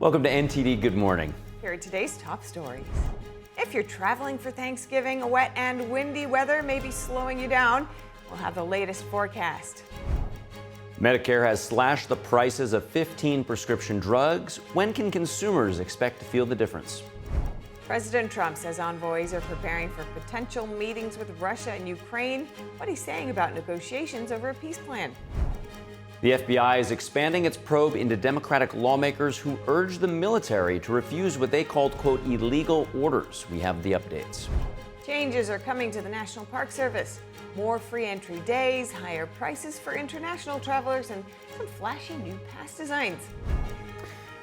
Welcome to NTD Good Morning. Here are today's top stories. If you're traveling for Thanksgiving, wet and windy weather may be slowing you down. We'll have the latest forecast. Medicare has slashed the prices of 15 prescription drugs. When can consumers expect to feel the difference? President Trump says envoys are preparing for potential meetings with Russia and Ukraine. What he's saying about negotiations over a peace plan. The FBI is expanding its probe into Democratic lawmakers who urged the military to refuse what they called, quote, illegal orders. We have the updates. Changes are coming to the National Park Service. More free entry days, higher prices for international travelers, and some flashy new pass designs.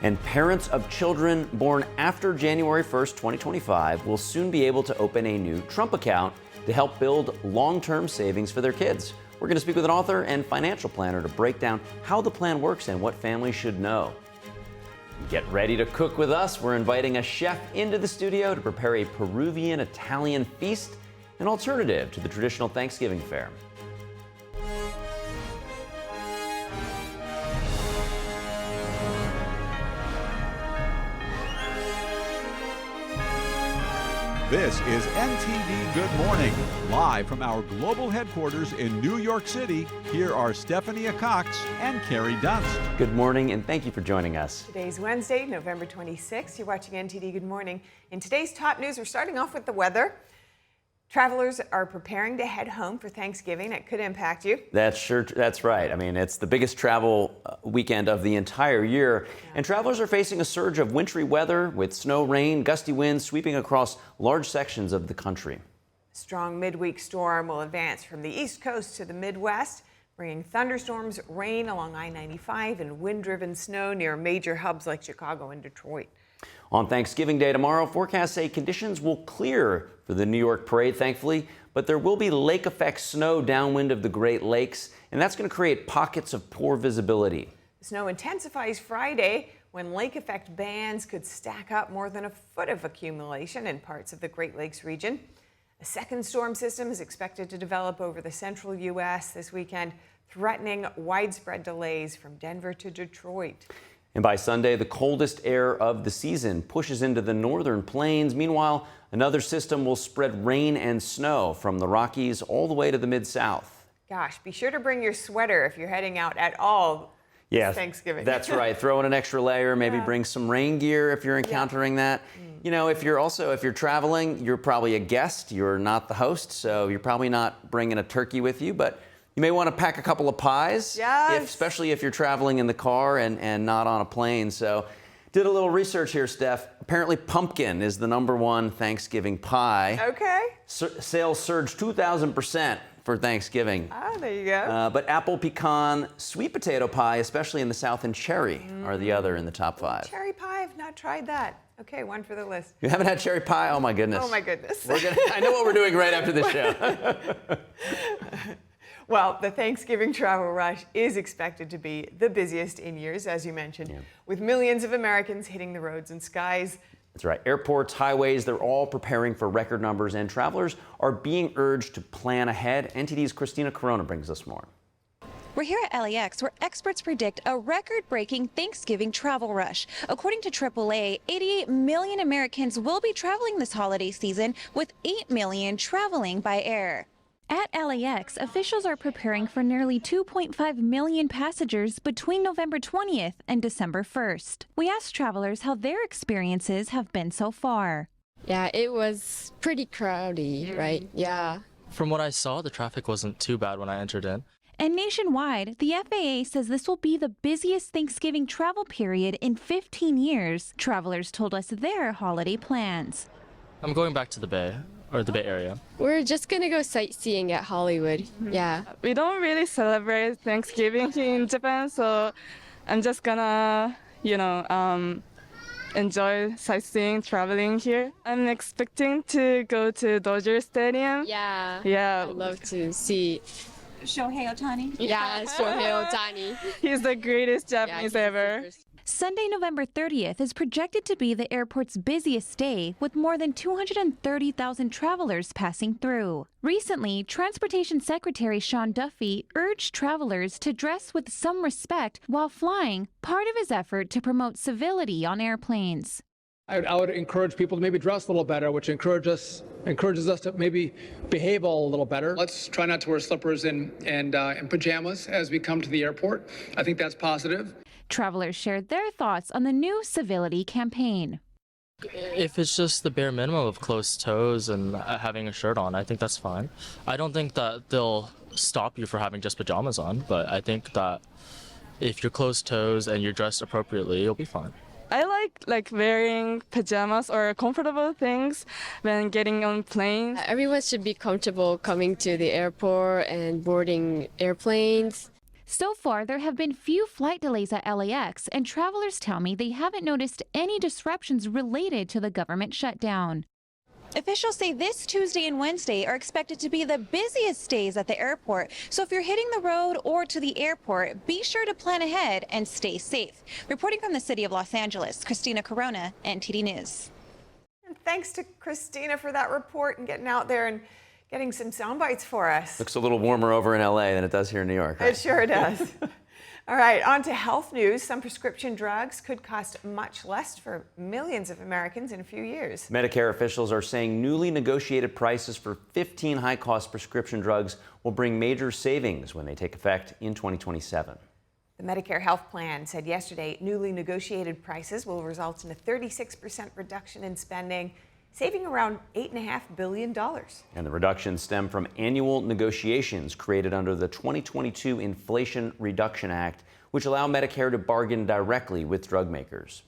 And parents of children born after January 1st, 2025 will soon be able to open a new Trump account to help build long-term savings for their kids. We're going to speak with an author and financial planner to break down how the plan works and what families should know. Get ready to cook with us. We're inviting a chef into the studio to prepare a Peruvian-Italian feast, an alternative to the traditional Thanksgiving fare. This is NTD Good Morning, live from our global headquarters in New York City. Here are Stephanie Cox and Carrie Dunst. Good morning, and thank you for joining us. Today's Wednesday, November 26th. You're watching NTD Good Morning. In today's top news, we're starting off with the weather. Travelers are preparing to head home for Thanksgiving. It could impact you. That's right. I mean, it's the biggest travel weekend of the entire year. Yeah. And travelers are facing a surge of wintry weather with snow, rain, gusty winds sweeping across large sections of the country. A strong midweek storm will advance from the East Coast to the Midwest, bringing thunderstorms, rain along I-95, and wind-driven snow near major hubs like Chicago and Detroit. On Thanksgiving Day tomorrow, forecasts say conditions will clear for the New York parade, thankfully, but there will be lake effect snow downwind of the Great Lakes, and that's going to create pockets of poor visibility. The snow intensifies Friday when lake effect bands could stack up more than a foot of accumulation in parts of the Great Lakes region. A second storm system is expected to develop over the central U.S. this weekend, threatening widespread delays from Denver to Detroit. And by Sunday, the coldest air of the season pushes into the northern plains. Meanwhile, another system will spread rain and snow from the Rockies all the way to the Mid-South. Gosh, be sure to bring your sweater if you're heading out at all. Yeah, Thanksgiving. That's right. Throw in an extra layer, maybe bring some rain gear if you're encountering that. You know, if you're traveling, you're probably a guest. You're not the host, so you're probably not bringing a turkey with you, but you may want to pack a couple of pies, especially if you're traveling in the car and not on a plane. So did a little research here, Steph. Apparently pumpkin is the #1 Thanksgiving pie. Okay. Sales surged 2,000% for Thanksgiving. Ah, there you go. But apple, pecan, sweet potato pie, especially in the South, and cherry are the other in the top 5. Cherry pie, I've not tried that. Okay, one for the list. You haven't had cherry pie? Oh my goodness. Oh my goodness. I know what we're doing right after this show. Well, the Thanksgiving travel rush is expected to be the busiest in years, as you mentioned, with millions of Americans hitting the roads and skies. That's right. Airports, highways, they're all preparing for record numbers, and travelers are being urged to plan ahead. NTD's Christina Corona brings us more. We're here at LAX, where experts predict a record-breaking Thanksgiving travel rush. According to AAA, 88 million Americans will be traveling this holiday season, with 8 million traveling by air. At LAX, officials are preparing for nearly 2.5 million passengers between November 20th and December 1st. We asked travelers how their experiences have been so far. Yeah, it was pretty crowded, right? Yeah. From what I saw, the traffic wasn't too bad when I entered in. And nationwide, the FAA says this will be the busiest Thanksgiving travel period in 15 years. Travelers told us their holiday plans. I'm going back to the Bay Area. We're just gonna go sightseeing at Hollywood. Yeah. We don't really celebrate Thanksgiving in Japan, so I'm just gonna, enjoy sightseeing, traveling here. I'm expecting to go to Dodger Stadium. Yeah. Yeah. I'd love to see Shohei Ohtani? Yeah, Shohei Ohtani. He's the greatest Japanese ever. Sunday, November 30th is projected to be the airport's busiest day, with more than 230,000 travelers passing through. Recently, Transportation Secretary Sean Duffy urged travelers to dress with some respect while flying, part of his effort to promote civility on airplanes. I would encourage people to maybe dress a little better, which encourages us to maybe behave a little better. Let's try not to wear slippers and pajamas as we come to the airport. I think that's positive. Travelers shared their thoughts on the new civility campaign. If it's just the bare minimum of closed toes and having a shirt on, I think that's fine. I don't think that they'll stop you for having just pajamas on, but I think that if you're closed toes and you're dressed appropriately, you'll be fine. I like wearing pajamas or comfortable things when getting on planes. Everyone should be comfortable coming to the airport and boarding airplanes. So far, there have been few flight delays at LAX, and travelers tell me they haven't noticed any disruptions related to the government shutdown. Officials say this Tuesday and Wednesday are expected to be the busiest days at the airport. So if you're hitting the road or to the airport, be sure to plan ahead and stay safe. Reporting from the city of Los Angeles, Christina Corona, NTD News. And thanks to Christina for that report and getting out there and getting some sound bites for us. Looks a little warmer over in LA than it does here in New York. Right? It sure does. All right, on to health news. Some prescription drugs could cost much less for millions of Americans in a few years. Medicare officials are saying newly negotiated prices for 15 high-cost prescription drugs will bring major savings when they take effect in 2027. The Medicare health plan said yesterday newly negotiated prices will result in a 36% reduction in spending, saving around $8.5 billion. And the reductions stem from annual negotiations created under the 2022 Inflation Reduction Act, which allow Medicare to bargain directly with drug makers.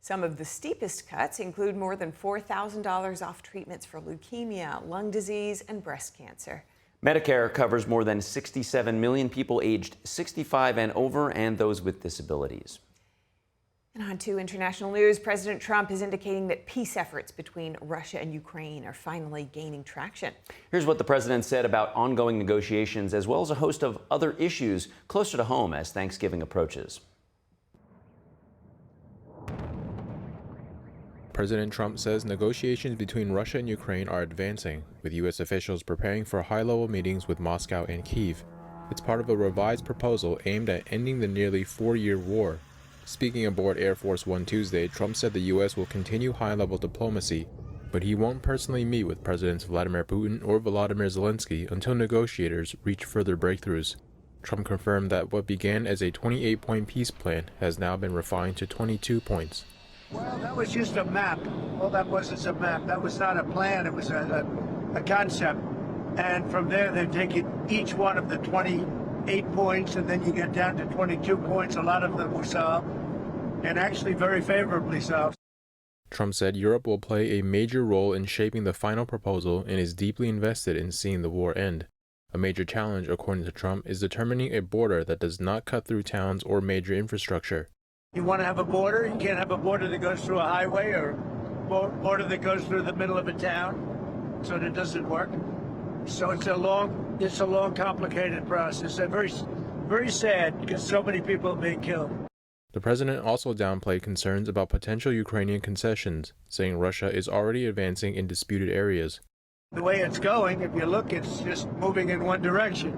Some of the steepest cuts include more than $4,000 off treatments for leukemia, lung disease, and breast cancer. Medicare covers more than 67 million people aged 65 and over and those with disabilities. And on to international news, President Trump is indicating that peace efforts between Russia and Ukraine are finally gaining traction. Here's what the president said about ongoing negotiations, as well as a host of other issues closer to home as Thanksgiving approaches. President Trump says negotiations between Russia and Ukraine are advancing, with U.S. officials preparing for high-level meetings with Moscow and Kyiv. It's part of a revised proposal aimed at ending the nearly four-year war. Speaking aboard Air Force One Tuesday, Trump said the U.S. will continue high-level diplomacy, but he won't personally meet with Presidents Vladimir Putin or Volodymyr Zelensky until negotiators reach further breakthroughs. Trump confirmed that what began as a 28-point peace plan has now been refined to 22 points. Well, that was just a map. Well, that wasn't a map. That was not a plan. It was a concept. And from there, they've taken each one of the 28 points, and then you get down to 22 points. A lot of them were solved, and actually very favorably solved. Trump said Europe will play a major role in shaping the final proposal and is deeply invested in seeing the war end. A major challenge, according to Trump, is determining a border that does not cut through towns or major infrastructure. You want to have a border? You can't have a border that goes through a highway or a border that goes through the middle of a town, so that doesn't work. So it's a long, complicated process. And very sad because so many people are being killed. The president also downplayed concerns about potential Ukrainian concessions, saying Russia is already advancing in disputed areas. The way it's going, if you look, it's just moving in one direction.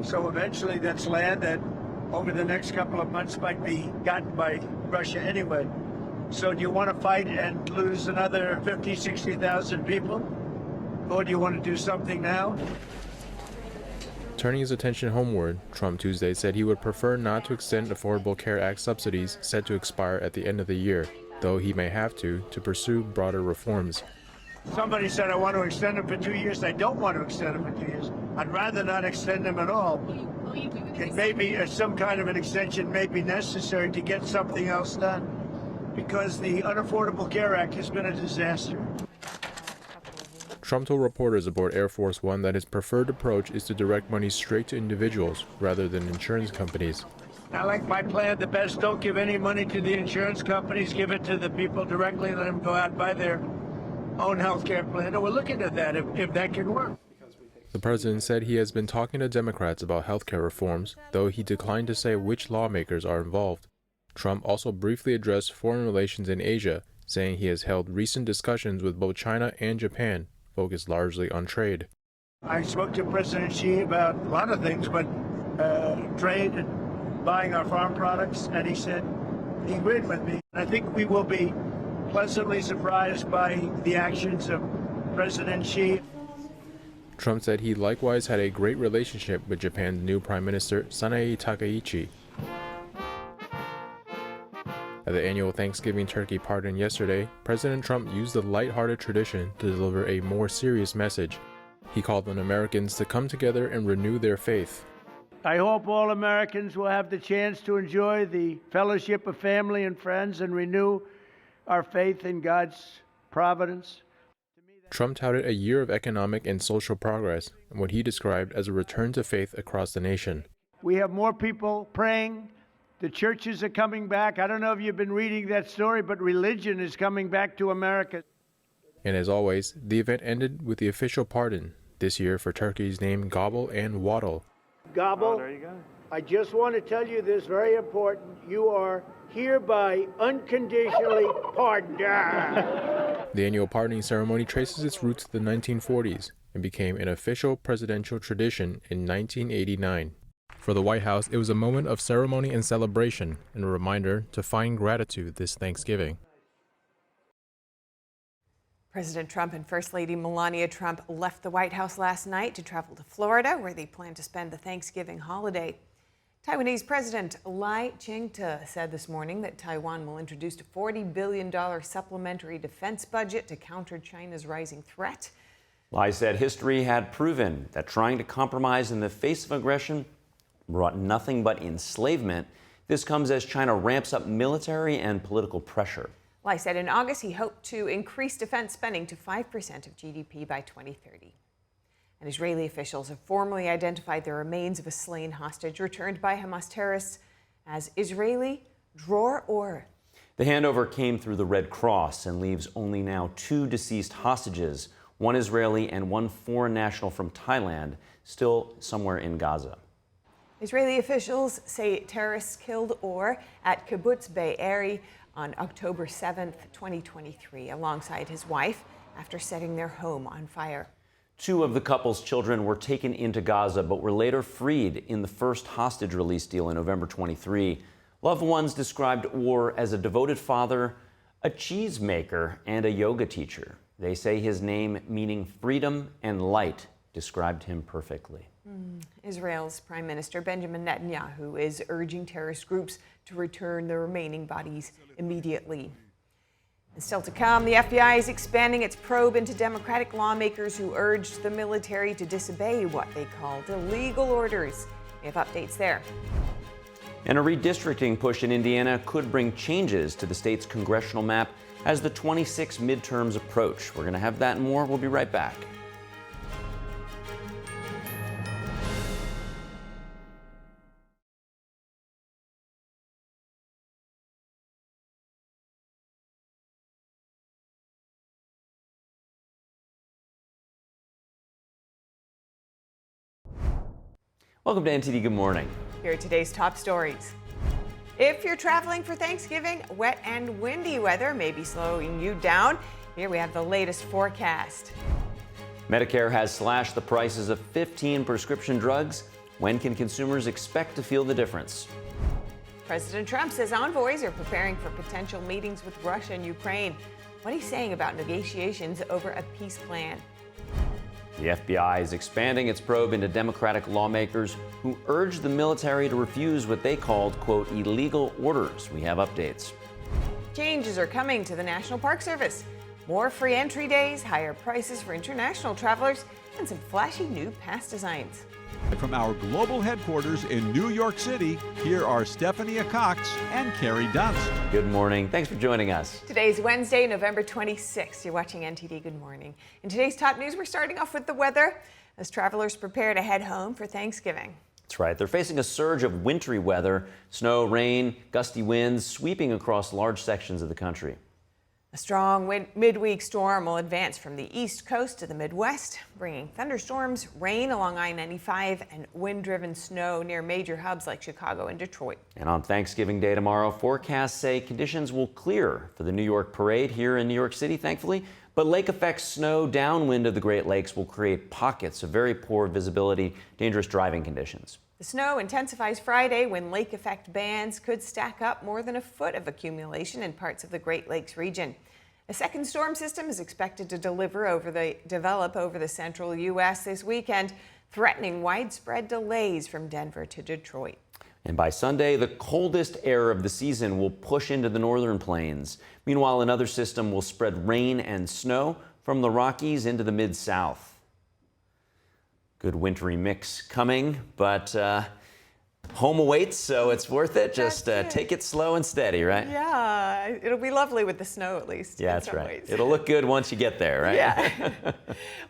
So eventually that's land that over the next couple of months might be gotten by Russia anyway. So do you want to fight and lose another 50, 60,000 people? Or do you want to do something now? Turning his attention homeward, Trump Tuesday said he would prefer not to extend Affordable Care Act subsidies set to expire at the end of the year, though he may have to pursue broader reforms. Somebody said, I want to extend them for 2 years. I don't want to extend them for 2 years. I'd rather not extend them at all. It may be some kind of an extension may be necessary to get something else done, because the Unaffordable Care Act has been a disaster. Trump told reporters aboard Air Force One that his preferred approach is to direct money straight to individuals rather than insurance companies. I like my plan the best. Don't give any money to the insurance companies. Give it to the people directly. Let them go out and buy their own health care plan. And we're looking at that if that can work. The president said he has been talking to Democrats about health care reforms, though he declined to say which lawmakers are involved. Trump also briefly addressed foreign relations in Asia, saying he has held recent discussions with both China and Japan, focused largely on trade. I spoke to President Xi about a lot of things, but trade and buying our farm products, and he said he agreed with me. I think we will be pleasantly surprised by the actions of President Xi. Trump said he likewise had a great relationship with Japan's new Prime Minister, Sanae Takaichi. At the annual Thanksgiving turkey pardon yesterday, President Trump used the lighthearted tradition to deliver a more serious message. He called on Americans to come together and renew their faith. I hope all Americans will have the chance to enjoy the fellowship of family and friends and renew our faith in God's providence. Trump touted a year of economic and social progress and what he described as a return to faith across the nation. We have more people praying. The churches are coming back. I don't know if you've been reading that story, but religion is coming back to America. And as always, the event ended with the official pardon, this year for turkeys named Gobble and Waddle. Gobble, oh, there you go. I just want to tell you this, very important. You are hereby unconditionally pardoned. The annual pardoning ceremony traces its roots to the 1940s and became an official presidential tradition in 1989. For the White House, it was a moment of ceremony and celebration and a reminder to find gratitude this Thanksgiving. President Trump and First Lady Melania Trump left the White House last night to travel to Florida, where they plan to spend the Thanksgiving holiday. Taiwanese President Lai Ching-te said this morning that Taiwan will introduce a $40 billion supplementary defense budget to counter China's rising threat. Lai said history had proven that trying to compromise in the face of aggression brought nothing but enslavement. This comes as China ramps up military and political pressure. Lai said in August he hoped to increase defense spending to 5% of GDP by 2030. And Israeli officials have formally identified the remains of a slain hostage returned by Hamas terrorists as Israeli Dror Or. The handover came through the Red Cross and leaves only now 2 deceased hostages, one Israeli and one foreign national from Thailand, still somewhere in Gaza. Israeli officials say terrorists killed Or at Kibbutz Be'eri on October 7th, 2023, alongside his wife after setting their home on fire. 2 of the couple's children were taken into Gaza but were later freed in the first hostage release deal in November 23. Loved ones described Or as a devoted father, a cheesemaker, and a yoga teacher. They say his name, meaning freedom and light, described him perfectly. Israel's Prime Minister Benjamin Netanyahu is urging terrorist groups to return the remaining bodies immediately. And still to come, the FBI is expanding its probe into Democratic lawmakers who urged the military to disobey what they called illegal orders. We have updates there. And a redistricting push in Indiana could bring changes to the state's congressional map as the 26 midterms approach. We're going to have that and more. We'll be right back. Welcome to NTD Good Morning. Here are today's top stories. If you're traveling for Thanksgiving, wet and windy weather may be slowing you down. Here we have the latest forecast. Medicare has slashed the prices of 15 prescription drugs. When can consumers expect to feel the difference? President Trump says envoys are preparing for potential meetings with Russia and Ukraine. What he's saying about negotiations over a peace plan. The FBI is expanding its probe into Democratic lawmakers who urged the military to refuse what they called, quote, illegal orders. We have updates. Changes are coming to the National Park Service. More free entry days, higher prices for international travelers, and some flashy new pass designs. From our global headquarters in New York City, here are Stephanie Cox and Carrie Dunst. Good morning. Thanks for joining us. Today's Wednesday, November 26th. You're watching NTD Good Morning. In today's top news, we're starting off with the weather as travelers prepare to head home for Thanksgiving. That's right. They're facing a surge of wintry weather, snow, rain, gusty winds sweeping across large sections of the country. A strong midweek storm will advance from the east coast to the Midwest, bringing thunderstorms, rain along I-95, and wind-driven snow near major hubs like Chicago and Detroit. And on Thanksgiving Day tomorrow, forecasts say conditions will clear for the New York parade here in New York City, thankfully. But lake effect snow downwind of the Great Lakes will create pockets of very poor visibility, dangerous driving conditions. The snow intensifies Friday when lake effect bands could stack up more than a foot of accumulation in parts of the Great Lakes region. A second storm system is expected to develop over the central U.S. this weekend, threatening widespread delays from Denver to Detroit. And by Sunday, the coldest air of the season will push into the northern plains. Meanwhile, another system will spread rain and snow from the Rockies into the mid-south. Good wintry mix coming, but home awaits, so it's worth it. Just take it slow and steady, right? Yeah, it'll be lovely with the snow at least. Yeah, that's right. It'll look good once you get there, right? Yeah.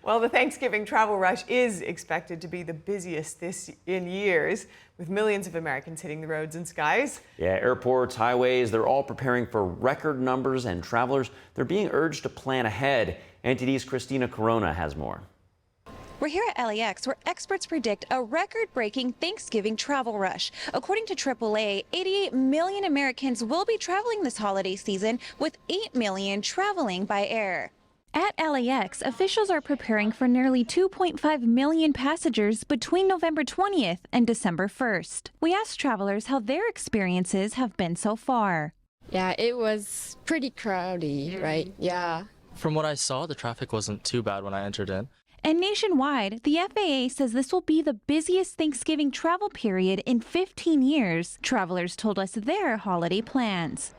Well, the Thanksgiving travel rush is expected to be the busiest in years, with millions of Americans hitting the roads and skies. Yeah, airports, highways, they're all preparing for record numbers, and travelers, they're being urged to plan ahead. NTD's Christina Corona has more. We're here at LAX, where experts predict a record-breaking Thanksgiving travel rush. According to AAA, 88 million Americans will be traveling this holiday season, with 8 million traveling by air. At LAX, officials are preparing for nearly 2.5 million passengers between November 20th and December 1st. We asked travelers how their experiences have been so far. Yeah, it was pretty crowded, right? Yeah. From what I saw, the traffic wasn't too bad when I entered in. And nationwide, the FAA says this will be the busiest Thanksgiving travel period in 15 years. Travelers told us their holiday plans.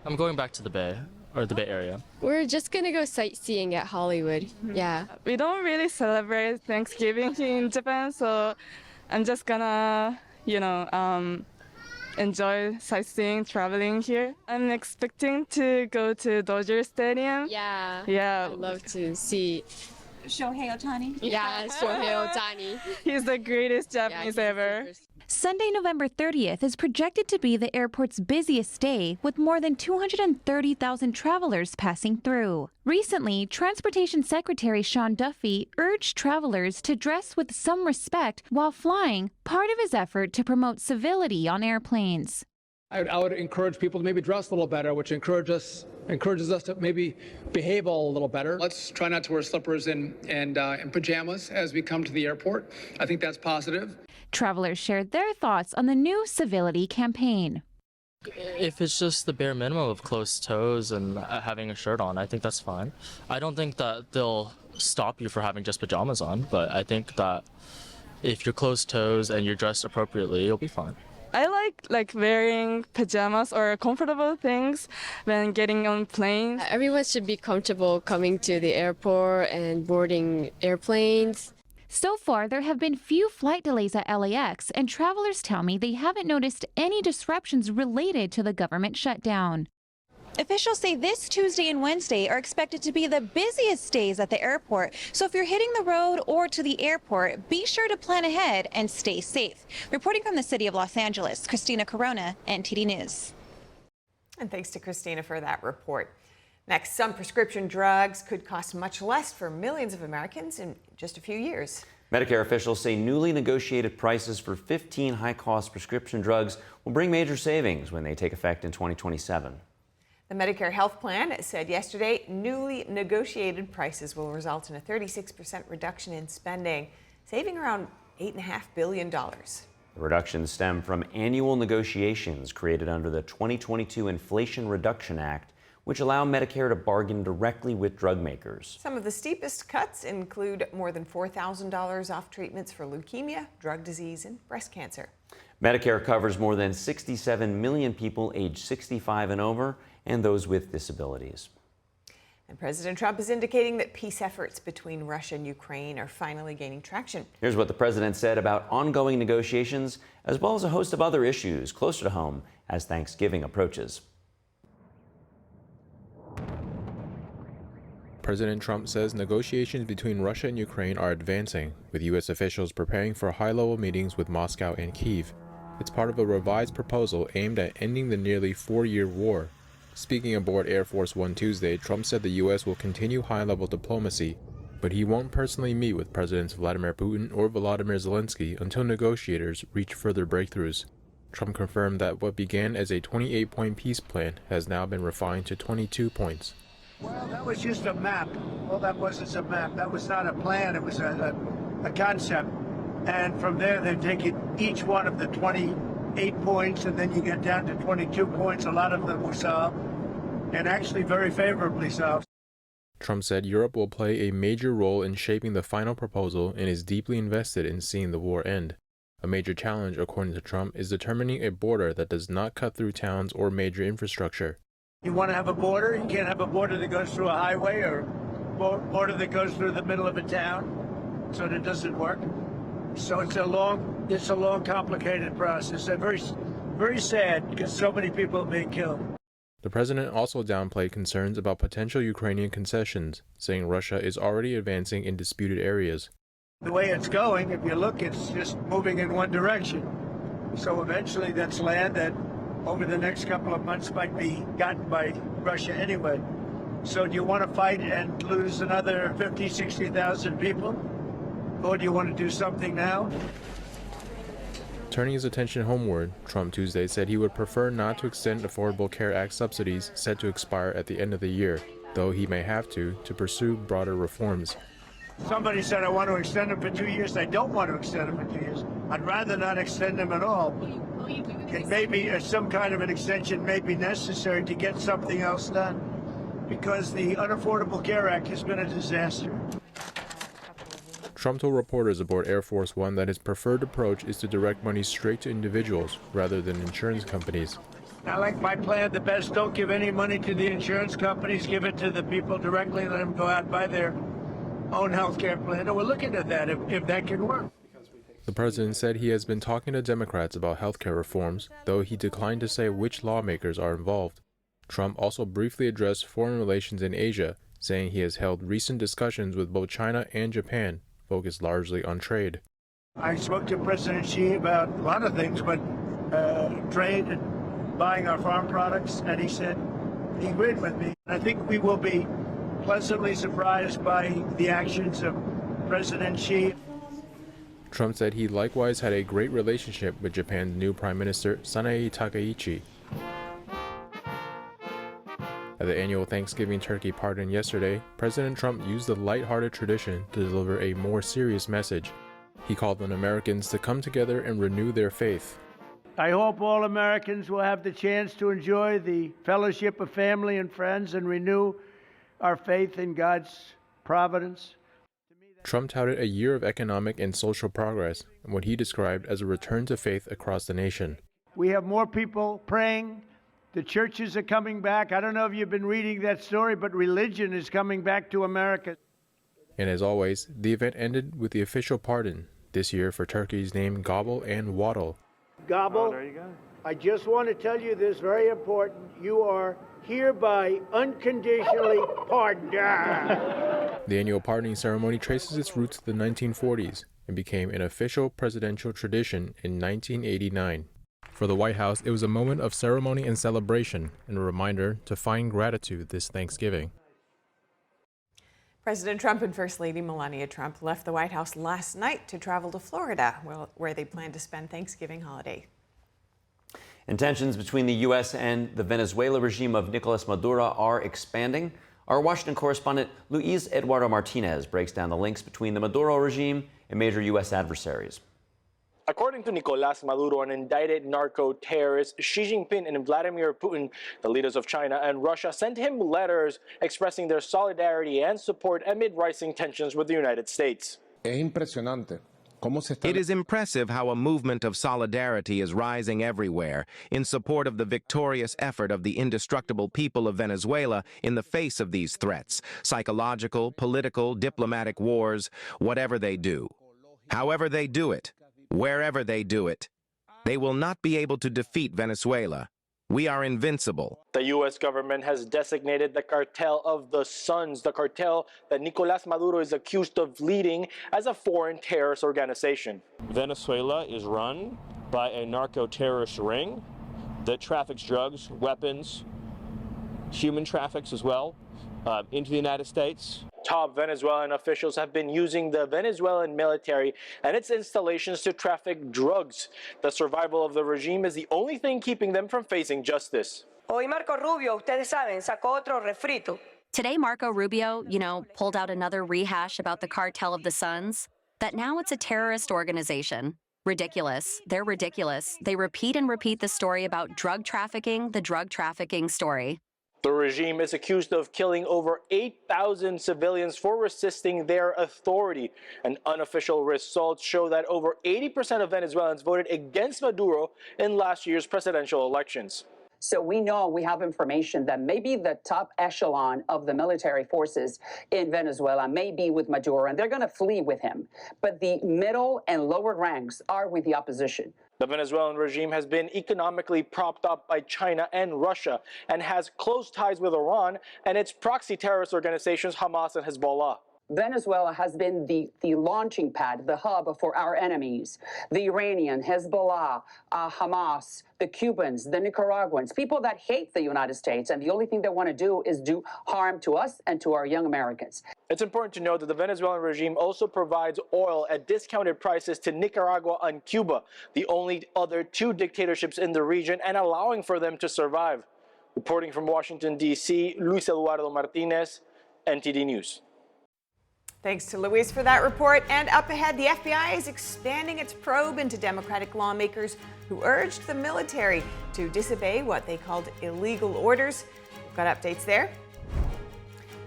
I'm going back to the Bay Area. We're just gonna go sightseeing at Hollywood. Yeah. We don't really celebrate Thanksgiving here in Japan, so I'm just gonna, enjoy sightseeing, traveling here. I'm expecting to go to Dodger Stadium. Yeah. Yeah. I'd love to see Shohei Ohtani? Yeah, Shohei Ohtani. He's the greatest Japanese ever. Sunday, November 30th is projected to be the airport's busiest day, with more than 230,000 travelers passing through. Recently, Transportation Secretary Sean Duffy urged travelers to dress with some respect while flying, part of his effort to promote civility on airplanes. I would encourage people to maybe dress a little better, which encourages us to maybe behave a little better. Let's try not to wear slippers and pajamas as we come to the airport. I think that's positive. Travelers shared their thoughts on the new civility campaign. If it's just the bare minimum of closed toes and having a shirt on, I think that's fine. I don't think that they'll stop you for having just pajamas on, but I think that if you're closed toes and you're dressed appropriately, you'll be fine. I like wearing pajamas or comfortable things when getting on planes. Everyone should be comfortable coming to the airport and boarding airplanes. So far, there have been few flight delays at LAX, and travelers tell me they haven't noticed any disruptions related to the government shutdown. Officials say this Tuesday and Wednesday are expected to be the busiest days at the airport. So if you're hitting the road or to the airport, be sure to plan ahead and stay safe. Reporting from the city of Los Angeles, Christina Corona, NTD News. And thanks to Christina for that report. Next, some prescription drugs could cost much less for millions of Americans in just a few years. Medicare officials say newly negotiated prices for 15 high-cost prescription drugs will bring major savings when they take effect in 2027. The Medicare health plan said yesterday newly negotiated prices will result in a 36% reduction in spending, saving around $8.5 billion. The reductions stem from annual negotiations created under the 2022 Inflation Reduction Act, which allow Medicare to bargain directly with drug makers. Some of the steepest cuts include more than $4,000 off treatments for leukemia, drug disease, and breast cancer. Medicare covers more than 67 million people aged 65 and over, and those with disabilities. And President Trump is indicating that peace efforts between Russia and Ukraine are finally gaining traction. Here's what the president said about ongoing negotiations, as well as a host of other issues closer to home as Thanksgiving approaches. President Trump says negotiations between Russia and Ukraine are advancing, with U.S. officials preparing for high-level meetings with Moscow and Kyiv. It's part of a revised proposal aimed at ending the nearly 4-year war. Speaking aboard Air Force One Tuesday, Trump said the U.S. will continue high-level diplomacy, but he won't personally meet with Presidents Vladimir Putin or Volodymyr Zelensky until negotiators reach further breakthroughs. Trump confirmed that what began as a 28-point peace plan has now been refined to 22 points. Well, that was just a map. All that was is a map. That was not a plan. It was a concept. And from there, they take it, each one of the 28 points, and then you get down to 22 points. A lot of them were solved, and actually very favorably solved. Trump said Europe will play a major role in shaping the final proposal and is deeply invested in seeing the war end. A major challenge, according to Trump, is determining a border that does not cut through towns or major infrastructure. You want to have a border? You can't have a border that goes through a highway or a border that goes through the middle of a town, so that doesn't work. So it's a long, complicated process, and very sad because so many people are being killed. The president also downplayed concerns about potential Ukrainian concessions, saying Russia is already advancing in disputed areas. The way it's going, if you look, it's just moving in one direction. So eventually that's land that over the next couple of months might be gotten by Russia anyway. So do you want to fight and lose another 50, 60,000 people? Or do you want to do something now? Turning his attention homeward, Trump Tuesday said he would prefer not to extend Affordable Care Act subsidies set to expire at the end of the year, though he may have to pursue broader reforms. Somebody said, I want to extend them for 2 years. I don't want to extend them for 2 years. I'd rather not extend them at all. And maybe some kind of an extension may be necessary to get something else done, because the Unaffordable Care Act has been a disaster. Trump told reporters aboard Air Force One that his preferred approach is to direct money straight to individuals rather than insurance companies. I like my plan the best. Don't give any money to the insurance companies. Give it to the people directly. Let them go out and buy their own health care plan. And we're looking at that if that can work. The president said he has been talking to Democrats about health care reforms, though he declined to say which lawmakers are involved. Trump also briefly addressed foreign relations in Asia, saying he has held recent discussions with both China and Japan, focused largely on trade. I spoke to President Xi about a lot of things, but trade and buying our farm products, and he said he agreed with me. I think we will be pleasantly surprised by the actions of President Xi. Trump said he likewise had a great relationship with Japan's new Prime Minister, Sanae Takaichi. At the annual Thanksgiving turkey pardon yesterday, President Trump used the lighthearted tradition to deliver a more serious message. He called on Americans to come together and renew their faith. I hope all Americans will have the chance to enjoy the fellowship of family and friends and renew our faith in God's providence. Trump touted a year of economic and social progress and what he described as a return to faith across the nation. We have more people praying. The churches are coming back. I don't know if you've been reading that story, but religion is coming back to America. And as always, the event ended with the official pardon, this year for turkeys named Gobble and Waddle. Gobble, oh, there you go. I just want to tell you this, very important. You are hereby unconditionally pardoned. The annual pardoning ceremony traces its roots to the 1940s and became an official presidential tradition in 1989. For the White House, it was a moment of ceremony and celebration and a reminder to find gratitude this Thanksgiving. President Trump and First Lady Melania Trump left the White House last night to travel to Florida, where they plan to spend Thanksgiving holiday. And tensions between the U.S. and the Venezuela regime of Nicolas Madura are expanding. Our Washington correspondent Luis Eduardo Martinez breaks down the links between the Maduro regime and major U.S. adversaries. According to Nicolas Maduro, an indicted narco-terrorist, Xi Jinping and Vladimir Putin, the leaders of China and Russia, sent him letters expressing their solidarity and support amid rising tensions with the United States. It is impressive how a movement of solidarity is rising everywhere in support of the victorious effort of the indestructible people of Venezuela in the face of these threats, psychological, political, diplomatic wars, whatever they do. However they do it, wherever they do it, they will not be able to defeat Venezuela. We are invincible. The U.S. government has designated the Cartel of the Suns, the cartel that Nicolas Maduro is accused of leading, as a foreign terrorist organization. Venezuela is run by a narco-terrorist ring that traffics drugs, weapons, human traffics as well into the United States. Top Venezuelan officials have been using the Venezuelan military and its installations to traffic drugs. The survival of the regime is the only thing keeping them from facing justice. Hoy Marco Rubio, ustedes saben, sacó otro refrito. Today, Marco Rubio, pulled out another rehash about the cartel of the Suns, that now it's a terrorist organization. Ridiculous. They're ridiculous. They repeat and repeat the story about drug trafficking, the drug trafficking story. The regime is accused of killing over 8,000 civilians for resisting their authority. And unofficial results show that over 80% of Venezuelans voted against Maduro in last year's presidential elections. So we know, we have information that maybe the top echelon of the military forces in Venezuela may be with Maduro, and they're going to flee with him. But the middle and lower ranks are with the opposition. The Venezuelan regime has been economically propped up by China and Russia and has close ties with Iran and its proxy terrorist organizations Hamas and Hezbollah. Venezuela has been the launching pad, the hub for our enemies. The Iranian, Hezbollah, Hamas, the Cubans, the Nicaraguans, people that hate the United States, and the only thing they want to do is do harm to us and to our young Americans. It's important to note that the Venezuelan regime also provides oil at discounted prices to Nicaragua and Cuba, the only other two dictatorships in the region, and allowing for them to survive. Reporting from Washington, D.C., Luis Eduardo Martinez, NTD News. Thanks to Luis for that report. And up ahead, the FBI is expanding its probe into Democratic lawmakers who urged the military to disobey what they called illegal orders. We've got updates there.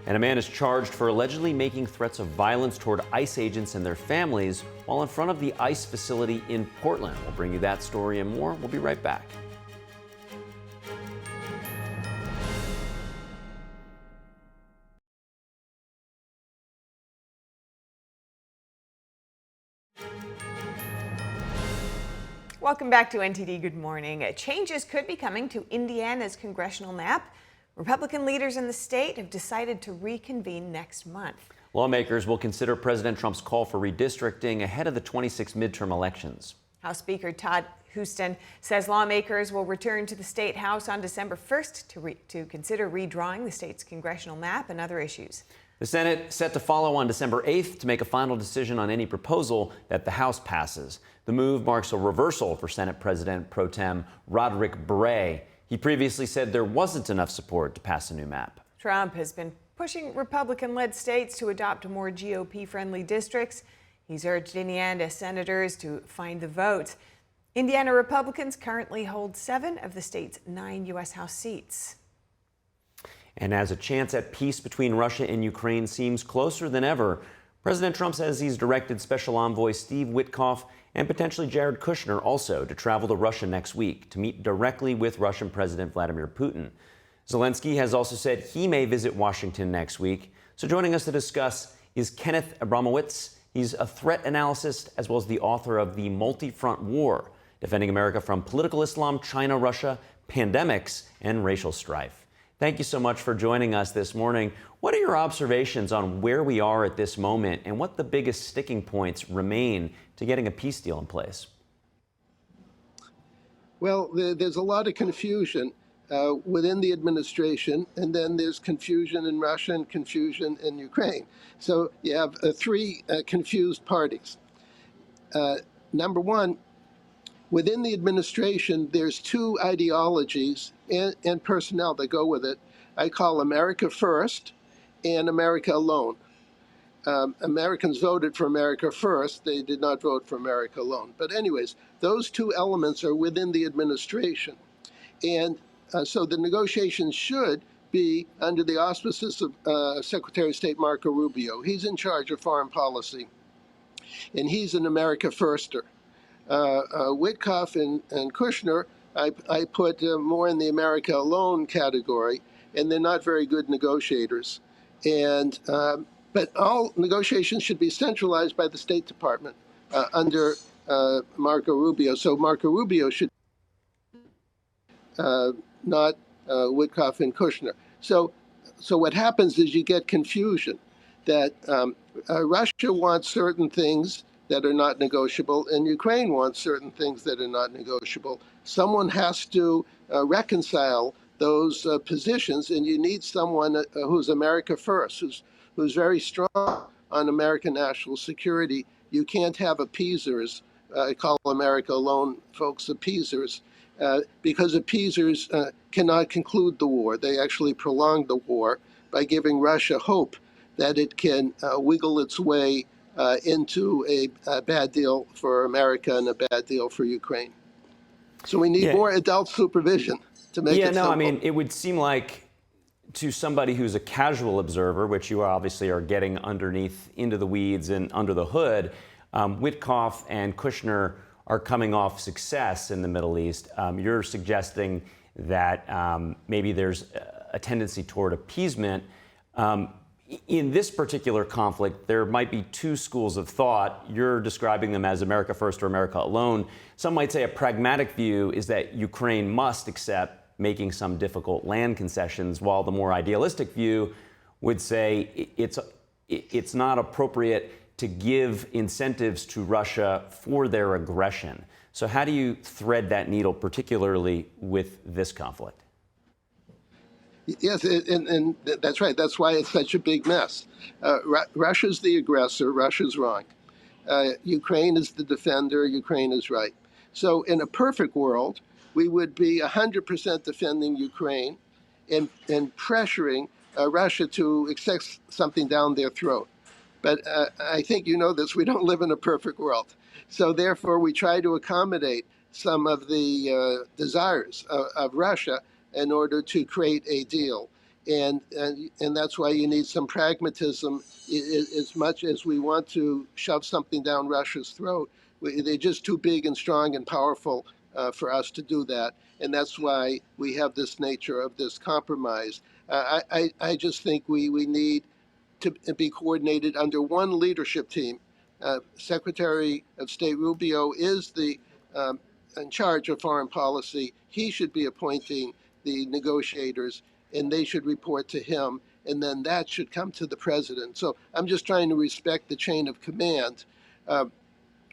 And a man is charged for allegedly making threats of violence toward ICE agents and their families while in front of the ICE facility in Portland. We'll bring you that story and more. We'll be right back. Welcome back to NTD Good Morning. Changes could be coming to Indiana's congressional map. Republican leaders in the state have decided to reconvene next month. Lawmakers will consider President Trump's call for redistricting ahead of the 26 midterm elections. House Speaker Todd Huston says lawmakers will return to the State House on December 1st to consider redrawing the state's congressional map and other issues. The Senate set to follow on December 8th to make a final decision on any proposal that the House passes. The move marks a reversal for Senate President Pro Tem Roderick Bray. He previously said there wasn't enough support to pass a new map. Trump has been pushing Republican-led states to adopt more GOP-friendly districts. He's urged Indiana senators to find the votes. Indiana Republicans currently hold 7 of the state's 9 U.S. House seats. And as a chance at peace between Russia and Ukraine seems closer than ever, President Trump says he's directed Special Envoy Steve Witkoff and potentially Jared Kushner also to travel to Russia next week to meet directly with Russian President Vladimir Putin. Zelensky has also said he may visit Washington next week. So joining us to discuss is Kenneth Abramowitz. He's a threat analyst as well as the author of The Multi-Front War, Defending America from Political Islam, China, Russia, Pandemics, and Racial Strife. Thank you so much for joining us this morning. What are your observations on where we are at this moment and what the biggest sticking points remain to getting a peace deal in place? Well, there's a lot of confusion within the administration, and then there's confusion in Russia and confusion in Ukraine. So you have 3 confused parties. Number one, within the administration, there's 2 ideologies and personnel that go with it. I call America First and America Alone. Americans voted for America First. They did not vote for America Alone. But anyways, those 2 elements are within the administration. And so the negotiations should be under the auspices of Secretary of State Marco Rubio. He's in charge of foreign policy, and he's an America Firster. Witkoff and Kushner, I put more in the America Alone category, and they're not very good negotiators. And but all negotiations should be centralized by the State Department under Marco Rubio. So Marco Rubio should not Witkoff and Kushner. So what happens is you get confusion that Russia wants certain things that are not negotiable, and Ukraine wants certain things that are not negotiable. Someone has to reconcile those positions, and you need someone who's America first, who's very strong on American national security. You can't have appeasers. I call America alone folks appeasers, because appeasers cannot conclude the war. They actually prolong the war by giving Russia hope that it can wiggle its way into a bad deal for America and a bad deal for Ukraine. So we need more adult supervision to make it simple. I mean, it would seem like to somebody who's a casual observer, which you obviously are getting underneath into the weeds and under the hood, Witkoff and Kushner are coming off success in the Middle East. You're suggesting that maybe there's a tendency toward appeasement. In this particular conflict, there might be two schools of thought. You're describing them as America first or America alone. Some might say a pragmatic view is that Ukraine must accept making some difficult land concessions, while the more idealistic view would say it's not appropriate to give incentives to Russia for their aggression. So how do you thread that needle, particularly with this conflict? Yes, and that's right. That's why it's such a big mess. Russia's the aggressor. Russia's wrong. Ukraine is the defender. Ukraine is right. So in a perfect world, we would be 100% defending Ukraine and pressuring Russia to accept something down their throat. But I think you know this, we don't live in a perfect world. So therefore, we try to accommodate some of the desires of Russia in order to create a deal. And that's why you need some pragmatism. As much as we want to shove something down Russia's throat, they're just too big and strong and powerful for us to do that. And that's why we have this nature of this compromise. I just think we need to be coordinated under one leadership team. Secretary of State Rubio is the in charge of foreign policy. He should be appointing the negotiators, and they should report to him, and then that should come to the president. So I'm just trying to respect the chain of command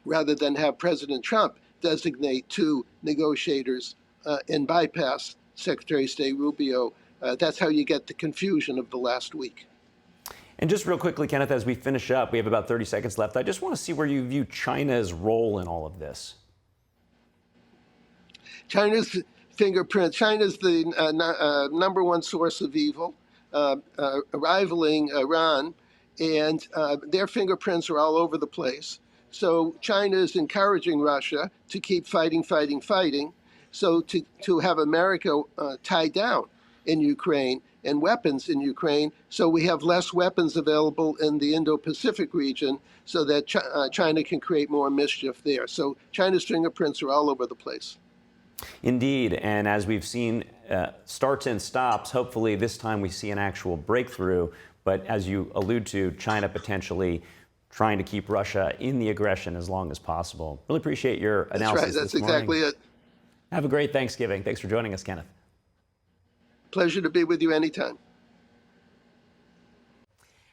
rather than have President Trump designate two negotiators and bypass Secretary of State Rubio. That's how you get the confusion of the last week. And just real quickly, Kenneth, as we finish up, we have about 30 seconds left. I just want to see where you view China's role in all of this. China's fingerprint. China's the number one source of evil, rivaling Iran, and their fingerprints are all over the place. So China is encouraging Russia to keep fighting. So to have America tied down in Ukraine and weapons in Ukraine, so we have less weapons available in the Indo-Pacific region so that China can create more mischief there. So China's fingerprints are all over the place. Indeed, and as we've seen starts and stops, hopefully this time we see an actual breakthrough. But as you allude to, China potentially trying to keep Russia in the aggression as long as possible. Really appreciate your analysis. That's right. That's exactly it. Have a great Thanksgiving. Thanks for joining us, Kenneth. Pleasure to be with you anytime.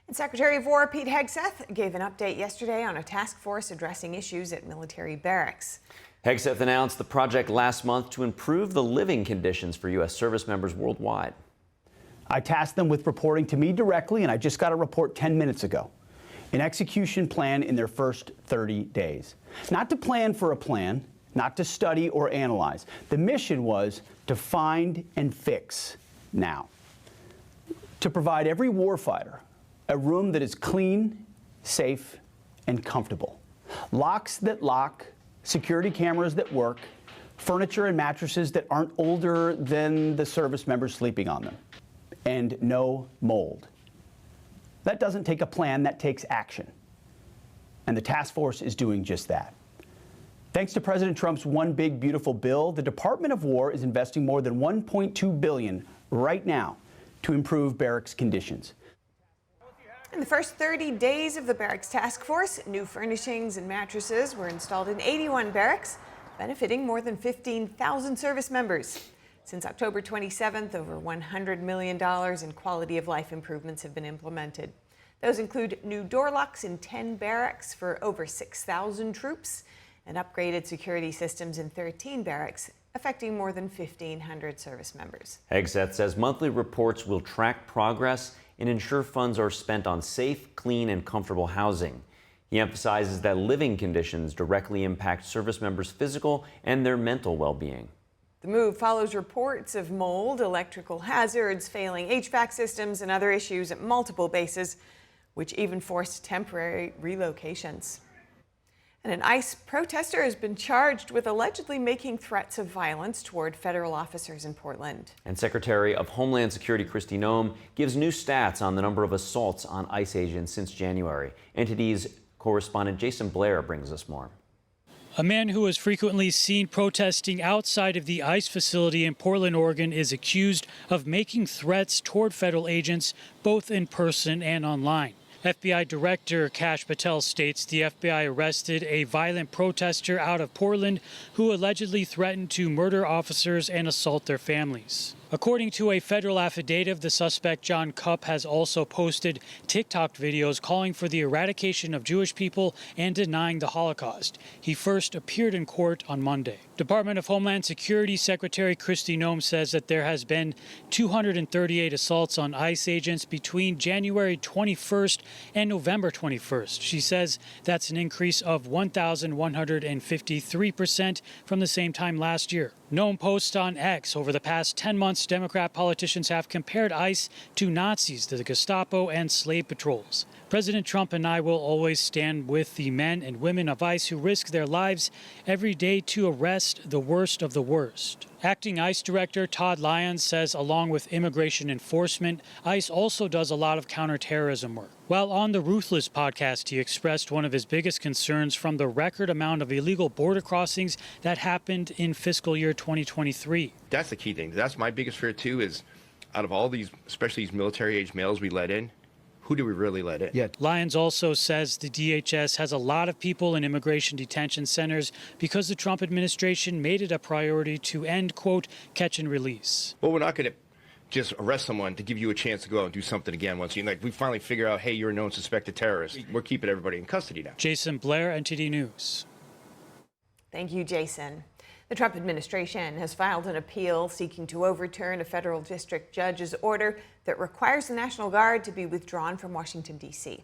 And Secretary of War Pete Hegseth gave an update yesterday on a task force addressing issues at military barracks. Hegseth announced the project last month to improve the living conditions for U.S. service members worldwide. I tasked them with reporting to me directly, and I just got a report 10 minutes ago. An execution plan in their first 30 days. Not to plan for a plan, not to study or analyze. The mission was to find and fix now. To provide every warfighter a room that is clean, safe, and comfortable. Locks that lock, security cameras that work, furniture and mattresses that aren't older than the service members sleeping on them, and no mold. That doesn't take a plan, that takes action. And the task force is doing just that. Thanks to President Trump's One Big Beautiful Bill, the Department of War is investing more than $1.2 billion right now to improve barracks conditions. In the first 30 days of the Barracks Task Force, new furnishings and mattresses were installed in 81 barracks, benefiting more than 15,000 service members. Since October 27th, over $100 million in quality of life improvements have been implemented. Those include new door locks in 10 barracks for over 6,000 troops and upgraded security systems in 13 barracks affecting more than 1,500 service members. Hegseth says monthly reports will track progress and ensure funds are spent on safe, clean, and comfortable housing. He emphasizes that living conditions directly impact service members' physical and their mental well-being. The move follows reports of mold, electrical hazards, failing HVAC systems, and other issues at multiple bases, which even forced temporary relocations. And an ICE protester has been charged with allegedly making threats of violence toward federal officers in Portland. And Secretary of Homeland Security Kristi Noem gives new stats on the number of assaults on ICE agents since January. NTD's correspondent Jason Blair brings us more. A man who was frequently seen protesting outside of the ICE facility in Portland, Oregon, is accused of making threats toward federal agents, both in person and online. FBI Director Kash Patel states the FBI arrested a violent protester out of Portland who allegedly threatened to murder officers and assault their families. According to a federal affidavit, the suspect, John Cupp, has also posted TikTok videos calling for the eradication of Jewish people and denying the Holocaust. He first appeared in court on Monday. Department of Homeland Security Secretary Kristi Noem says that there has been 238 assaults on ICE agents between January 21st and November 21st. She says that's an increase of 1,153% from the same time last year. Noem posts on X, over the past 10 months, Democrat politicians have compared ICE to Nazis, to the Gestapo, and slave patrols. President Trump and I will always stand with the men and women of ICE who risk their lives every day to arrest the worst of the worst. Acting ICE Director Todd Lyons says along with immigration enforcement, ICE also does a lot of counterterrorism work. While on the Ruthless podcast, he expressed one of his biggest concerns from the record amount of illegal border crossings that happened in fiscal year 2023. That's the key thing. That's my biggest fear too, is out of all these, especially these military-age males we let in, who do we really let in? Yeah. Lyons also says the DHS has a lot of people in immigration detention centers because the Trump administration made it a priority to end, quote, catch and release. Well, we're not going to just arrest someone to give you a chance to go out and do something again once we finally figure out, hey, you're a known suspected terrorist. We're keeping everybody in custody now. Jason Blair, NTD News. Thank you, Jason. The Trump administration has filed an appeal seeking to overturn a federal district judge's order that requires the National Guard to be withdrawn from Washington, D.C.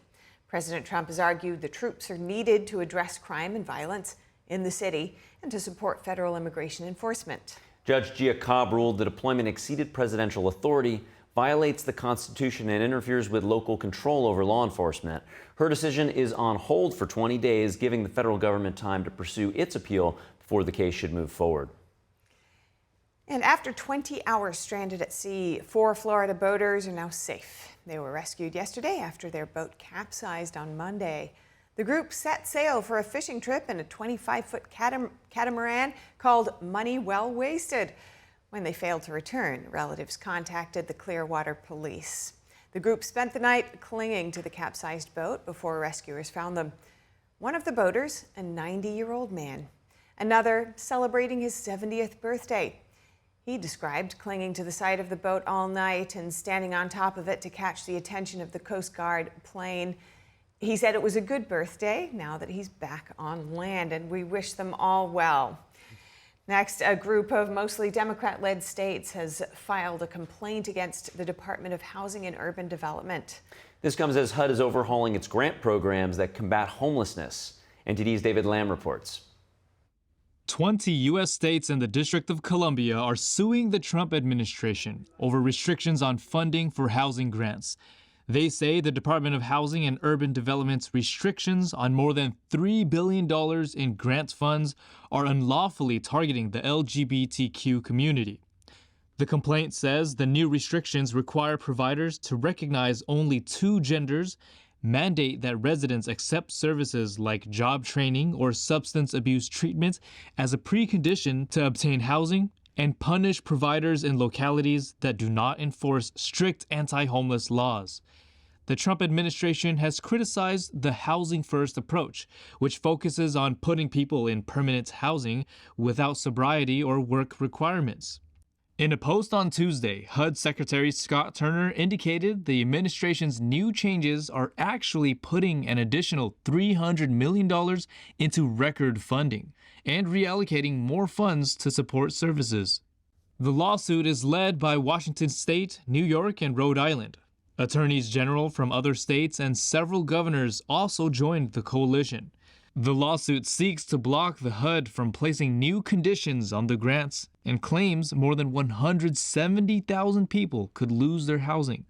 President Trump has argued the troops are needed to address crime and violence in the city and to support federal immigration enforcement. Judge Gia Cobb ruled the deployment exceeded presidential authority, violates the Constitution, and interferes with local control over law enforcement. Her decision is on hold for 20 days, giving the federal government time to pursue its appeal before the case should move forward. And after 20 hours stranded at sea, 4 Florida boaters are now safe. They were rescued yesterday after their boat capsized on Monday. The group set sail for a fishing trip in a 25-foot catamaran called Money Well Wasted. When they failed to return, relatives contacted the Clearwater Police. The group spent the night clinging to the capsized boat before rescuers found them. One of the boaters, a 90-year-old man. Another celebrating his 70th birthday. He described clinging to the side of the boat all night and standing on top of it to catch the attention of the Coast Guard plane. He said it was a good birthday now that he's back on land, and we wish them all well. Next, a group of mostly Democrat-led states has filed a complaint against the Department of Housing and Urban Development. This comes as HUD is overhauling its grant programs that combat homelessness. NTD's David Lamb reports. 20 U.S. states and the District of Columbia are suing the Trump administration over restrictions on funding for housing grants. They say the Department of Housing and Urban Development's restrictions on more than $3 billion in grant funds are unlawfully targeting the LGBTQ community. The complaint says the new restrictions require providers to recognize only 2 genders, mandate that residents accept services like job training or substance abuse treatment as a precondition to obtain housing, and punish providers in localities that do not enforce strict anti-homeless laws. The Trump administration has criticized the Housing First approach, which focuses on putting people in permanent housing without sobriety or work requirements. In a post on Tuesday, HUD Secretary Scott Turner indicated the administration's new changes are actually putting an additional $300 million into record funding and reallocating more funds to support services. The lawsuit is led by Washington State, New York, and Rhode Island. Attorneys general from other states and several governors also joined the coalition. The lawsuit seeks to block the HUD from placing new conditions on the grants and claims more than 170,000 people could lose their housing.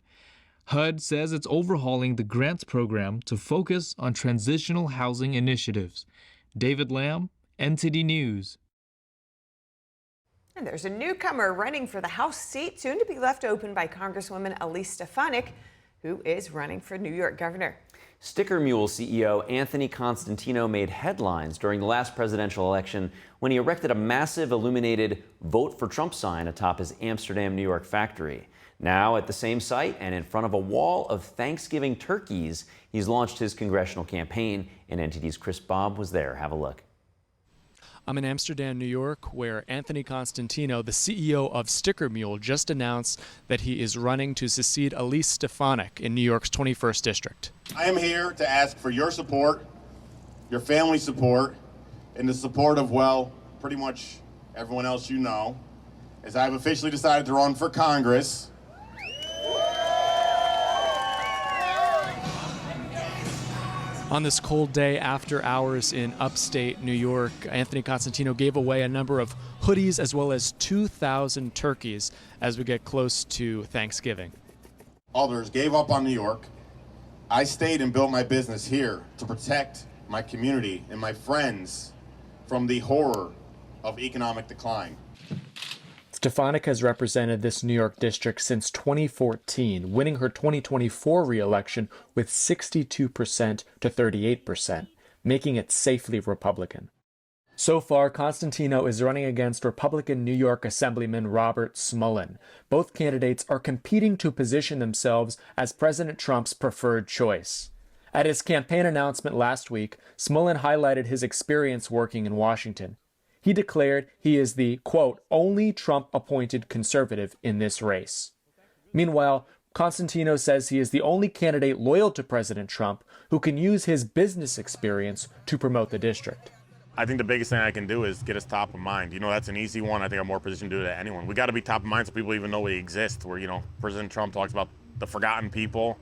HUD says it's overhauling the grants program to focus on transitional housing initiatives. David Lamb, NTD News. And there's a newcomer running for the House seat soon to be left open by Congresswoman Elissa Slotkin, who is running for New York governor. Sticker Mule CEO Anthony Constantino made headlines during the last presidential election when he erected a massive illuminated "Vote for Trump" sign atop his Amsterdam, New York factory. Now at the same site and in front of a wall of Thanksgiving turkeys, he's launched his congressional campaign, and NTD's Chris Bobb was there. Have a look. I'm in Amsterdam, New York, where Anthony Constantino, the CEO of Sticker Mule, just announced that he is running to succeed Elissa Slotkin in New York's 21st district. I am here to ask for your support, your family's support, and the support of, well, pretty much everyone else you know, as I've officially decided to run for Congress. On this cold day after hours in upstate New York, Anthony Constantino gave away a number of hoodies as well as 2,000 turkeys as we get close to Thanksgiving. Others gave up on New York. I stayed and built my business here to protect my community and my friends from the horror of economic decline. Slotkin has represented this New York district since 2014, winning her 2024 re-election with 62% to 38%, making it safely Republican. So far, Constantino is running against Republican New York Assemblyman Robert Smullen. Both candidates are competing to position themselves as President Trump's preferred choice. At his campaign announcement last week, Smullen highlighted his experience working in Washington. He declared he is the, quote, only Trump-appointed conservative in this race. Meanwhile, Constantino says he is the only candidate loyal to President Trump who can use his business experience to promote the district. I think the biggest thing I can do is get us top of mind. You know, that's an easy one. I think I'm more positioned to do it than anyone. We got to be top of mind so people even know we exist. Where, you know, President Trump talks about the forgotten people.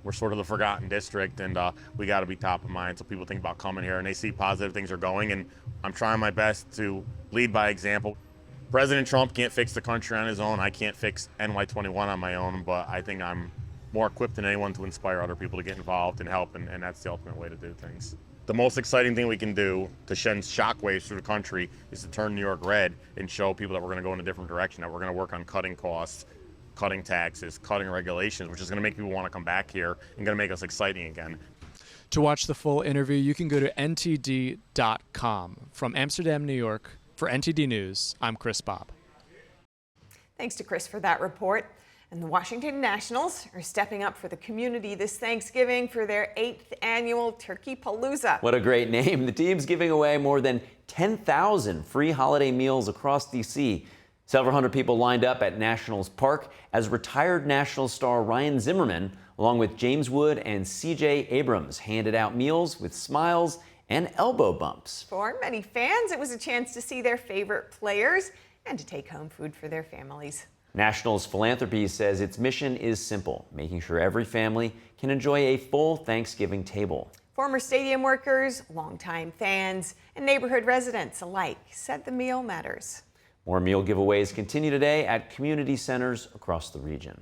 We're sort of the forgotten district, and we got to be top of mind so people think about coming here and they see positive things are going. And I'm trying my best to lead by example. President Trump can't fix the country on his own. I can't fix NY21 on my own, but I think I'm more equipped than anyone to inspire other people to get involved and help, and that's the ultimate way to do things. The most exciting thing we can do to send shockwaves through the country is to turn New York red and show people that we're going to go in a different direction, that we're going to work on cutting costs, cutting taxes, cutting regulations, which is going to make people want to come back here and going to make us exciting again. To watch the full interview, you can go to ntd.com. From Amsterdam, New York, for NTD News, I'm Chris Bobb. Thanks to Chris for that report. And the Washington Nationals are stepping up for the community this Thanksgiving for their 8th annual Turkey Palooza. What a great name. The team's giving away more than 10,000 free holiday meals across D.C. Several hundred people lined up at Nationals Park as retired Nationals star Ryan Zimmerman, along with James Wood and C.J. Abrams, handed out meals with smiles and elbow bumps. For many fans, it was a chance to see their favorite players and to take home food for their families. Nationals Philanthropy says its mission is simple, making sure every family can enjoy a full Thanksgiving table. Former stadium workers, longtime fans, and neighborhood residents alike said the meal matters. More meal giveaways continue today at community centers across the region.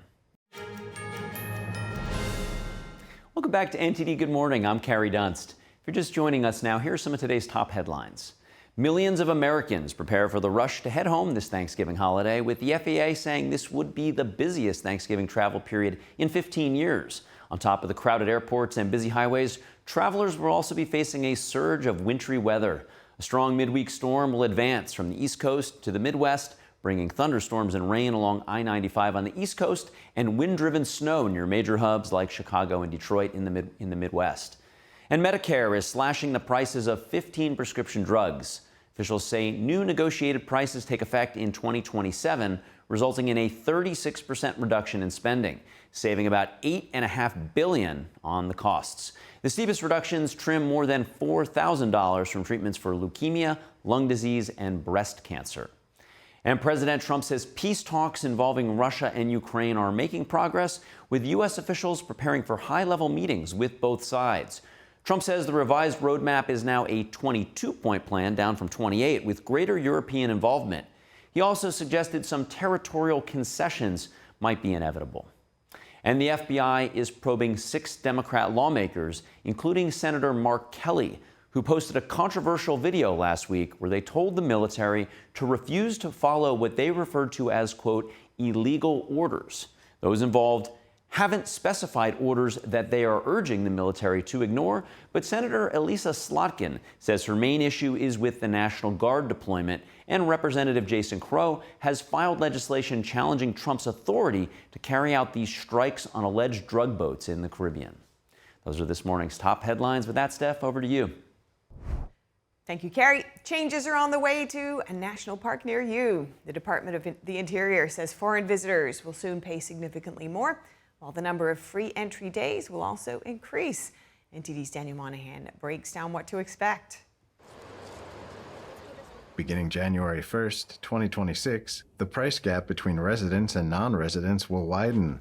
Welcome back to NTD Good Morning. I'm Carrie Dunst. If you're just joining us now, here are some of today's top headlines. Millions of Americans prepare for the rush to head home this Thanksgiving holiday, with the FAA saying this would be the busiest Thanksgiving travel period in 15 years. On top of the crowded airports and busy highways, travelers will also be facing a surge of wintry weather. A strong midweek storm will advance from the East Coast to the Midwest, bringing thunderstorms and rain along I-95 on the East Coast and wind-driven snow near major hubs like Chicago and Detroit in the Midwest. And Medicare is slashing the prices of 15 prescription drugs. Officials say new negotiated prices take effect in 2027, resulting in a 36% reduction in spending, saving about $8.5 billion on the costs. The steepest reductions trim more than $4,000 from treatments for leukemia, lung disease, and breast cancer. And President Trump says peace talks involving Russia and Ukraine are making progress, with U.S. officials preparing for high-level meetings with both sides. Trump says the revised roadmap is now a 22-point plan, down from 28, with greater European involvement. He also suggested some territorial concessions might be inevitable. And the FBI is probing 6 Democrat lawmakers, including Senator Mark Kelly, who posted a controversial video last week where they told the military to refuse to follow what they referred to as, quote, illegal orders. Those involved haven't specified orders that they are urging the military to ignore, but Senator Elissa Slotkin says her main issue is with the National Guard deployment, and Representative Jason Crow has filed legislation challenging Trump's authority to carry out these strikes on alleged drug boats in the Caribbean. Those are this morning's top headlines. With that, Steph, over to you. Thank you, Carrie. Changes are on the way to a national park near you. The Department of the Interior says foreign visitors will soon pay significantly more, while the number of free entry days will also increase. NTD's Daniel Monahan breaks down what to expect. Beginning January 1st, 2026, the price gap between residents and non-residents will widen.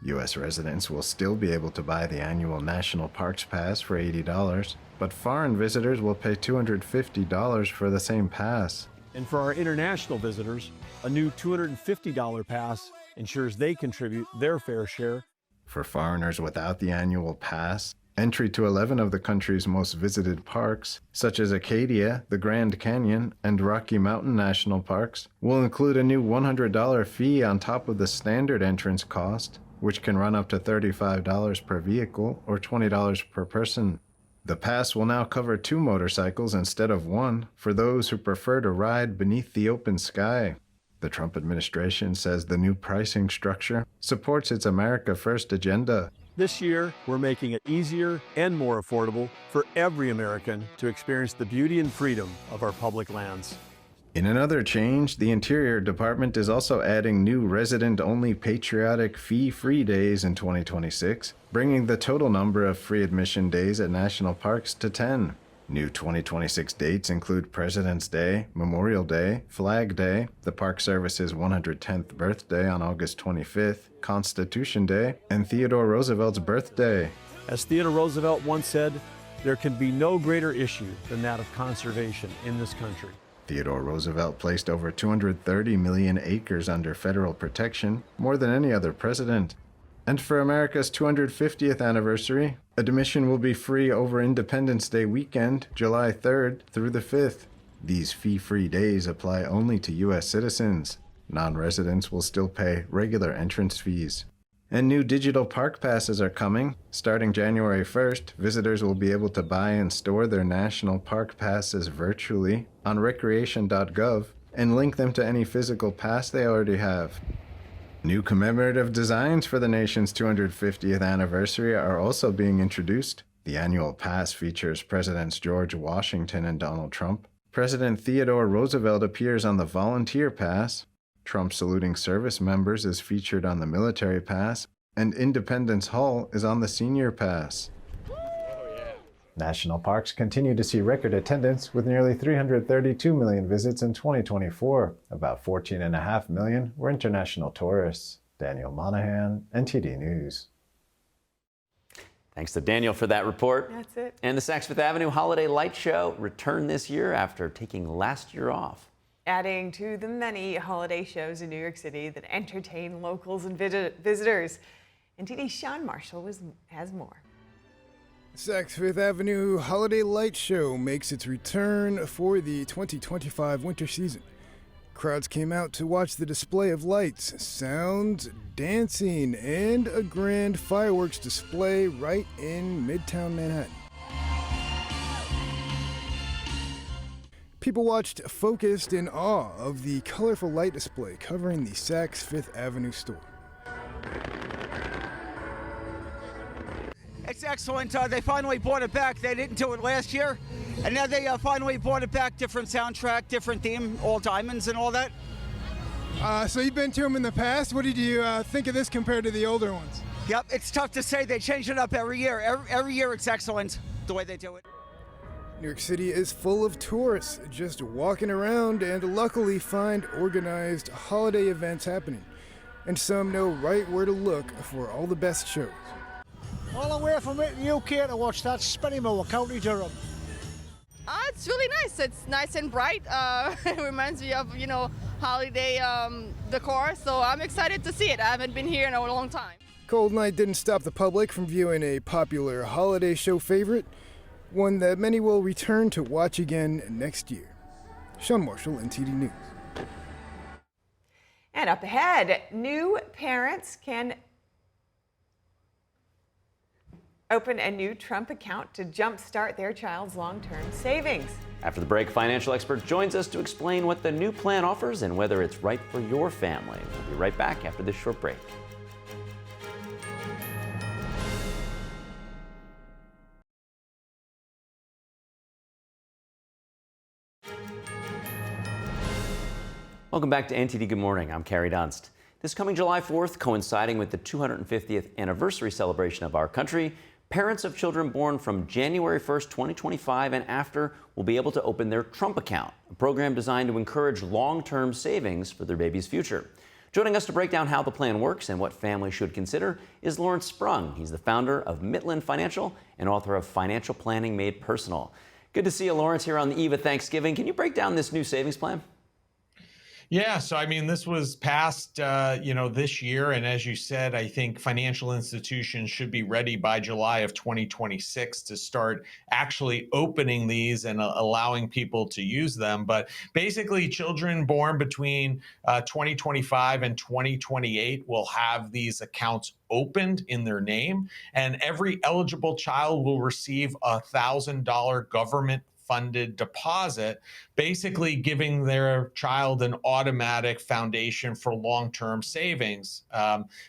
U.S. residents will still be able to buy the annual National Parks Pass for $80, but foreign visitors will pay $250 for the same pass. And for our international visitors, a new $250 pass ensures they contribute their fair share. For foreigners without the annual pass, entry to 11 of the country's most visited parks, such as Acadia, the Grand Canyon, and Rocky Mountain National Parks, will include a new $100 fee on top of the standard entrance cost, which can run up to $35 per vehicle or $20 per person. The pass will now cover 2 motorcycles instead of 1 for those who prefer to ride beneath the open sky. The Trump administration says the new pricing structure supports its America First agenda. This year, we're making it easier and more affordable for every American to experience the beauty and freedom of our public lands. In another change, the Interior Department is also adding new resident-only patriotic fee-free days in 2026, bringing the total number of free admission days at national parks to 10. New 2026 dates include President's Day, Memorial Day, Flag Day, the Park Service's 110th birthday on August 25th, Constitution Day, and Theodore Roosevelt's birthday. As Theodore Roosevelt once said, there can be no greater issue than that of conservation in this country. Theodore Roosevelt placed over 230 million acres under federal protection, more than any other president. And for America's 250th anniversary, admission will be free over Independence Day weekend, July 3rd through the 5th. These fee-free days apply only to U.S. citizens. Non-residents will still pay regular entrance fees. And new digital park passes are coming. Starting January 1st, visitors will be able to buy and store their national park passes virtually on recreation.gov and link them to any physical pass they already have. New commemorative designs for the nation's 250th anniversary are also being introduced. The annual pass features Presidents George Washington and Donald Trump. President Theodore Roosevelt appears on the Volunteer Pass. Trump saluting service members is featured on the Military Pass, and Independence Hall is on the Senior Pass. National parks continue to see record attendance with nearly 332 million visits in 2024. About 14.5 million were international tourists. Daniel Monahan, NTD News. Thanks to Daniel for that report. That's it. And the Saks Fifth Avenue Holiday Light Show returned this year after taking last year off. Adding to the many holiday shows in New York City that entertain locals and visitors. NTD's Sean Marshall has more. Saks Fifth Avenue Holiday Light Show makes its return for the 2025 winter season. Crowds came out to watch the display of lights, sounds, dancing, and a grand fireworks display right in Midtown Manhattan. People watched focused in awe of the colorful light display covering the Saks Fifth Avenue store. It's excellent. They finally brought it back. They didn't do it last year. And now they finally brought it back. Different soundtrack, different theme, all diamonds and all that. So you've been to them in the past. What did you think of this compared to the older ones? Yep, it's tough to say. They change it up every year. Every year it's excellent the way they do it. New York City is full of tourists just walking around and luckily find organized holiday events happening. And some know right where to look for all the best shows. All the way from the UK to watch that Spennymoor, County Durham. It's really nice. It's nice and bright. It reminds me of, holiday decor. So I'm excited to see it. I haven't been here in a long time. Cold night didn't stop the public from viewing a popular holiday show favorite, one that many will return to watch again next year. Sean Marshall, NTD News. And up ahead, new parents can open a new Trump account to jumpstart their child's long-term savings. After the break, financial expert joins us to explain what the new plan offers and whether it's right for your family. We'll be right back after this short break. Welcome back to NTD Good Morning. I'm Carrie Dunst. This coming July 4th, coinciding with the 250th anniversary celebration of our country, parents of children born from January 1st, 2025 and after will be able to open their Trump account, a program designed to encourage long-term savings for their baby's future. Joining us to break down how the plan works and what families should consider is Lawrence Sprung. He's the founder of Midland Financial and author of Financial Planning Made Personal. Good to see you, Lawrence, here on the eve of Thanksgiving. Can you break down this new savings plan? Yeah, so I mean, this was passed, this year. And as you said, I think financial institutions should be ready by July of 2026 to start actually opening these and allowing people to use them. But basically, children born between 2025 and 2028 will have these accounts opened in their name. And every eligible child will receive a $1,000 government funded deposit, basically giving their child an automatic foundation for long-term savings.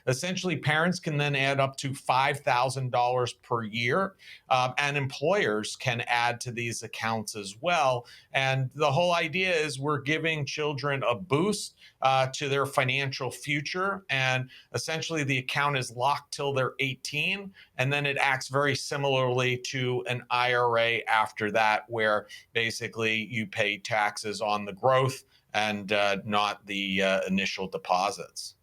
Essentially, parents can then add up to $5,000 per year, and employers can add to these accounts as well. And the whole idea is we're giving children a boost to their financial future. And essentially, the account is locked till they're 18, and then it acts very similarly to an IRA after that, where basically you pay taxes on the growth and not the initial deposits.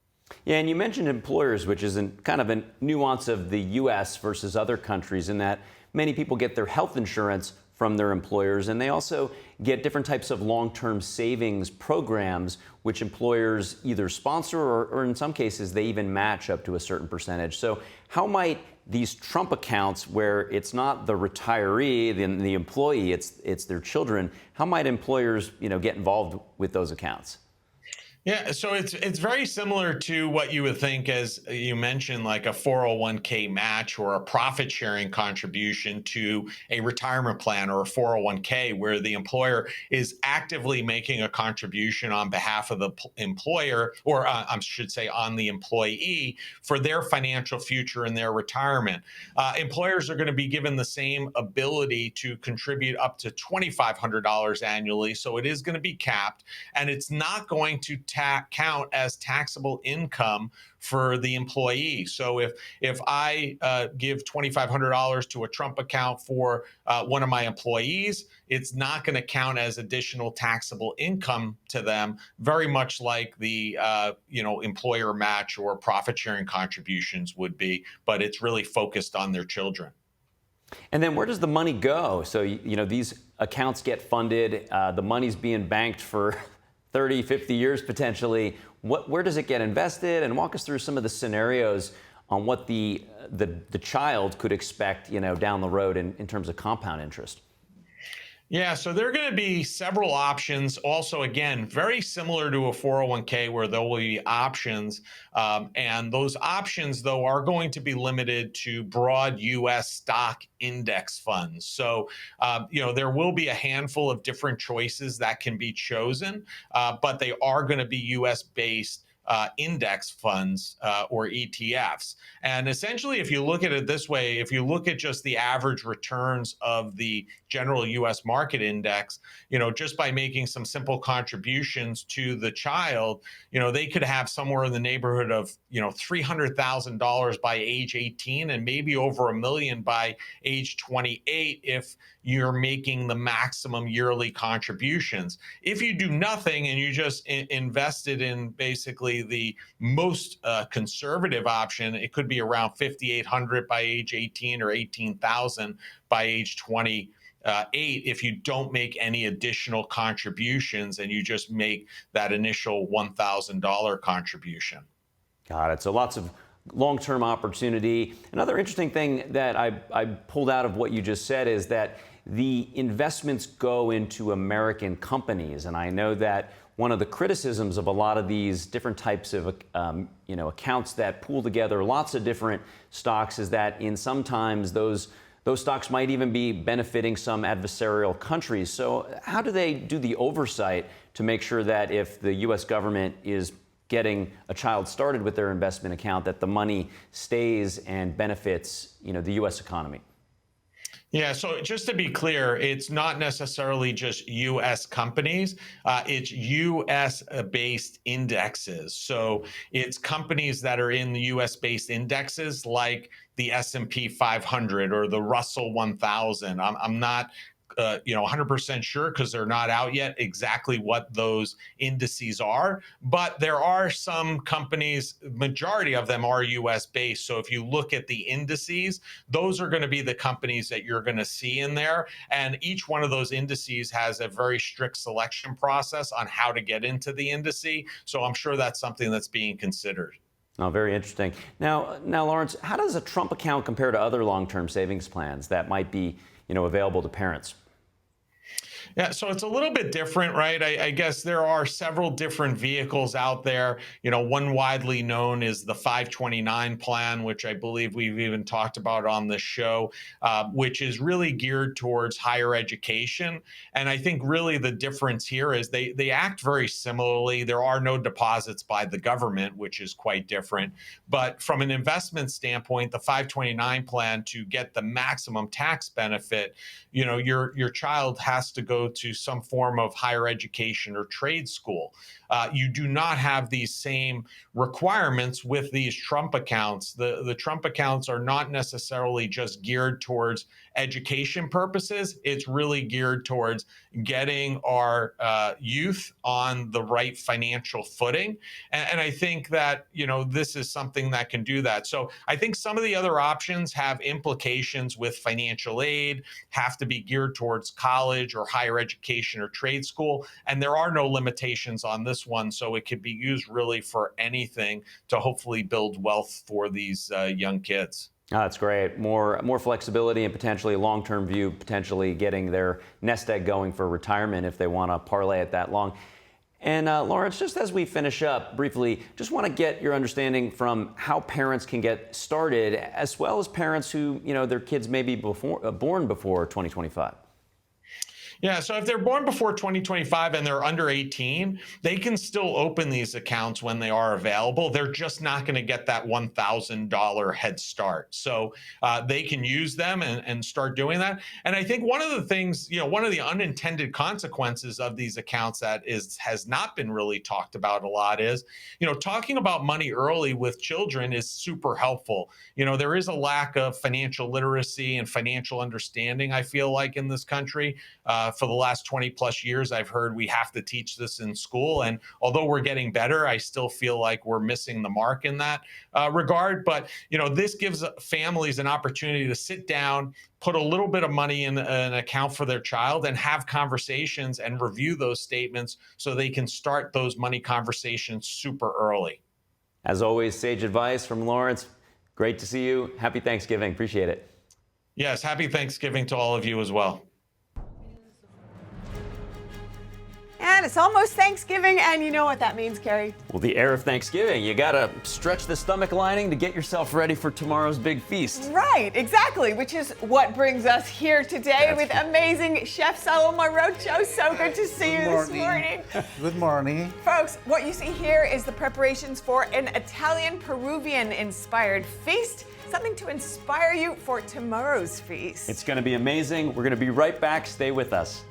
Yeah, and you mentioned employers, which is kind of a nuance of the U.S. versus other countries in that many people get their health insurance from their employers, and they also get different types of long-term savings programs, which employers either sponsor or in some cases, they even match up to a certain percentage. So how might these Trump accounts, where it's not the retiree, the employee, it's their children, how might employers, get involved with those accounts? Yeah, so it's very similar to what you would think, as you mentioned, like a 401k match or a profit sharing contribution to a retirement plan or a 401k, where the employer is actively making a contribution on behalf of the employer, or I should say on the employee, for their financial future and their retirement. Employers are going to be given the same ability to contribute up to $2,500 annually, so it is going to be capped, and it's not going to count as taxable income for the employee. So if I give $2,500 to a Trump account for one of my employees, it's not going to count as additional taxable income to them, very much like the employer match or profit sharing contributions would be, but it's really focused on their children. And then where does the money go? So, these accounts get funded, the money's being banked for 30, 50 years potentially. Where does it get invested? And walk us through some of the scenarios on what the child could expect, down the road in terms of compound interest. Yeah, so there are going to be several options. Also, again, very similar to a 401k, where there will be options. And those options, though, are going to be limited to broad U.S. stock index funds. So, there will be a handful of different choices that can be chosen, but they are going to be U.S. based index funds or ETFs. And essentially, if you look at it this way, if you look at just the average returns of the general U.S. market index, just by making some simple contributions to the child, they could have somewhere in the neighborhood of, $300,000 by age 18 and maybe over $1 million by age 28 if you're making the maximum yearly contributions. If you do nothing and you just invested in basically the most conservative option, it could be around $5,800 by age 18 or $18,000 by age 28 if you don't make any additional contributions and you just make that initial $1,000 contribution. Got it. So lots of long-term opportunity. Another interesting thing that I pulled out of what you just said is that the investments go into American companies. And I know that one of the criticisms of a lot of these different types of accounts that pool together lots of different stocks is that sometimes those stocks might even be benefiting some adversarial countries. So how do they do the oversight to make sure that if the U.S. government is getting a child started with their investment account, that the money stays and benefits, the U.S. economy? Yeah, so just to be clear, it's not necessarily just U.S. companies. It's U.S.-based indexes. So it's companies that are in the U.S.-based indexes like the S&P 500 or the Russell 1000. I'm not 100% sure because they're not out yet exactly what those indices are. But there are some companies, majority of them are US based. So if you look at the indices, those are going to be the companies that you're going to see in there. And each one of those indices has a very strict selection process on how to get into the indice. So I'm sure that's something that's being considered. Oh, very interesting. Now, Lawrence, how does a Trump account compare to other long-term savings plans that might be, available to parents? Yeah, so it's a little bit different, right? I guess there are several different vehicles out there. One widely known is the 529 plan, which I believe we've even talked about on the show, which is really geared towards higher education. And I think really the difference here is they act very similarly. There are no deposits by the government, which is quite different. But from an investment standpoint, the 529 plan, to get the maximum tax benefit, your child has to go to some form of higher education or trade school. You do not have these same requirements with these Trump accounts. The Trump accounts are not necessarily just geared towards education purposes. It's really geared towards getting our youth on the right financial footing. And I think that, this is something that can do that. So I think some of the other options have implications with financial aid, have to be geared towards college or higher education or trade school. And there are no limitations on this one. So it could be used really for anything to hopefully build wealth for these young kids. Oh, that's great. More flexibility and potentially a long-term view, potentially getting their nest egg going for retirement if they want to parlay it that long. And Lawrence, just as we finish up briefly, just want to get your understanding from how parents can get started, as well as parents who, their kids may be born before 2025. Yeah, so if they're born before 2025 and they're under 18, they can still open these accounts when they are available. They're just not going to get that $1,000 head start. So they can use them and start doing that. And I think one of the things, one of the unintended consequences of these accounts that has not been really talked about a lot is, talking about money early with children is super helpful. There is a lack of financial literacy and financial understanding, I feel like, in this country. For the last 20 plus years, I've heard we have to teach this in school. And although we're getting better, I still feel like we're missing the mark in that regard. But, this gives families an opportunity to sit down, put a little bit of money in an account for their child and have conversations and review those statements so they can start those money conversations super early. As always, sage advice from Lawrence. Great to see you. Happy Thanksgiving. Appreciate it. Yes, happy Thanksgiving to all of you as well. And It's almost Thanksgiving, and you know what that means, Carrie? Well, the air of Thanksgiving. You gotta stretch the stomach lining to get yourself ready for tomorrow's big feast. Right, exactly, which is what brings us here today with amazing Chef Saloma Rocho. So good to see you this morning. Good morning. Folks, what you see here is the preparations for an Italian-Peruvian-inspired feast. Something to inspire you for tomorrow's feast. It's gonna be amazing. We're gonna be right back. Stay with us.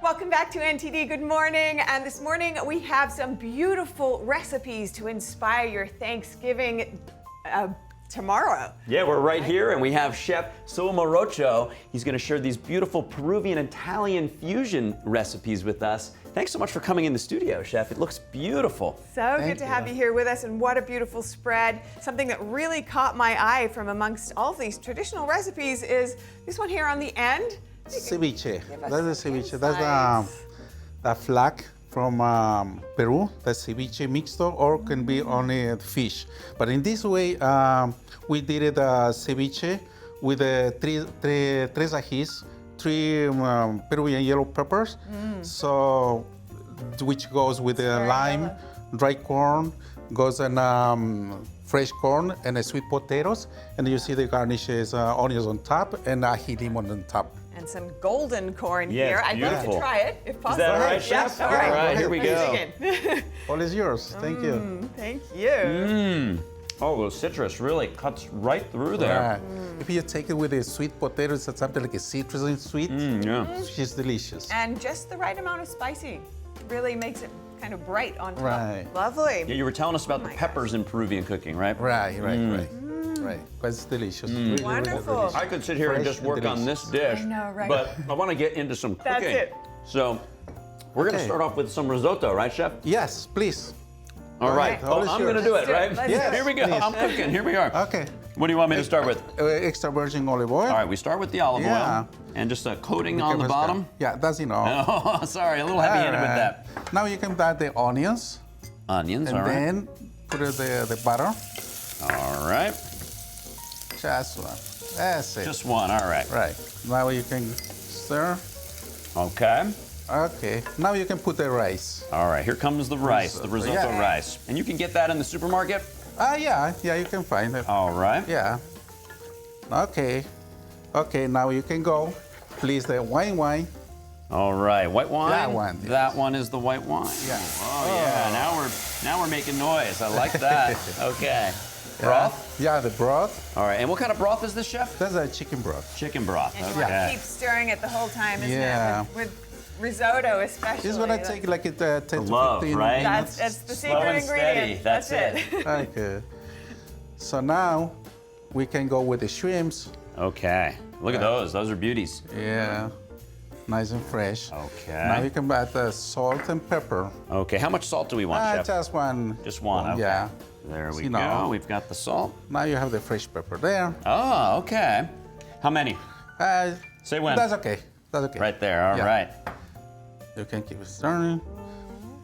Welcome back to NTD Good Morning, and this morning we have some beautiful recipes to inspire your Thanksgiving tomorrow. Yeah, we're right here, and we have Chef Saloma Rocho. He's going to share these beautiful Peruvian-Italian fusion recipes with us. Thanks so much for coming in the studio, Chef. It looks beautiful. So good to have you here with us, and what a beautiful spread. Something that really caught my eye from amongst all of these traditional recipes is this one here on the end. Ceviche. That's the ceviche. That's the flag from Peru. That's ceviche mixto, or can be only fish. But in this way, we did it ceviche with tres ajís, 3 Peruvian yellow peppers. So, which goes with the lime, dry corn, goes in fresh corn and sweet potatoes. And you see the garnishes onions on top and ají limon on top. And some golden corn Yeah, here. it's I'd love to beautiful. try it, if possible. Is that all right, Chef? Yes, all right. All right, here we go. All is yours. Thank you. Thank you. Oh, the citrus really cuts right through there. If you take it with the sweet potatoes, it's something like a citrus and sweet. Yeah. She's delicious. And just the right amount of spicy really makes it kind of bright on top. Right. Lovely. Yeah, you were telling us about the peppers in Peruvian cooking, right? Right. Right. But it's delicious. Really, Wonderful. really delicious. I could sit here and Fresh just work on this dish. I know, right? But I want to get into some cooking. That's it. So we're going to start off with some risotto, right, Chef? Yes, please. All right. All is I'm going to yours. do it, right? Yes, Here we go. please. I'm cooking. Here we are. Okay. What do you want me to start with? Extra virgin olive oil. All right, we start with the olive oil and just a coating on the bottom. Yeah, that's enough. Oh, sorry, a little heavy-handed with that. Now you can add the onions. Onions, and all right. then put the butter. All right. Just one. That's it. Just one, all right. Right. Now you can stir. Okay. Okay. Now you can put the rice. All right, here comes the rice, the risotto Yeah. rice. And you can get that in the supermarket? Yeah, you can find it. All right. Yeah. Okay. Okay, now you can go. Please, the white wine. All right, white wine. That one. Yes. That one is the white wine. Yeah. Oh, yeah. Now we're making noise. I like that. Okay. Broth? Yeah, the broth. All right. And what kind of broth is this, Chef? That's a chicken broth. Chicken broth. And you want to keep stirring it the whole time, isn't Yeah. it? With risotto, especially. It's gonna take like 10 to 15 right? minutes. That's the Slow secret and ingredient. steady. That's it. Okay. So now we can go with the shrimps. Okay. Look at those. Those are beauties. Yeah. Nice and fresh. Okay. Now you can add the salt and pepper. Okay. How much salt do we want, Chef? Just one. Just one. Okay. Yeah. There we You go. know. We've got the salt. Now you have the fresh pepper there. Oh, okay. How many? Say when. That's okay. That's okay. Right there. All right. You can keep it stirring.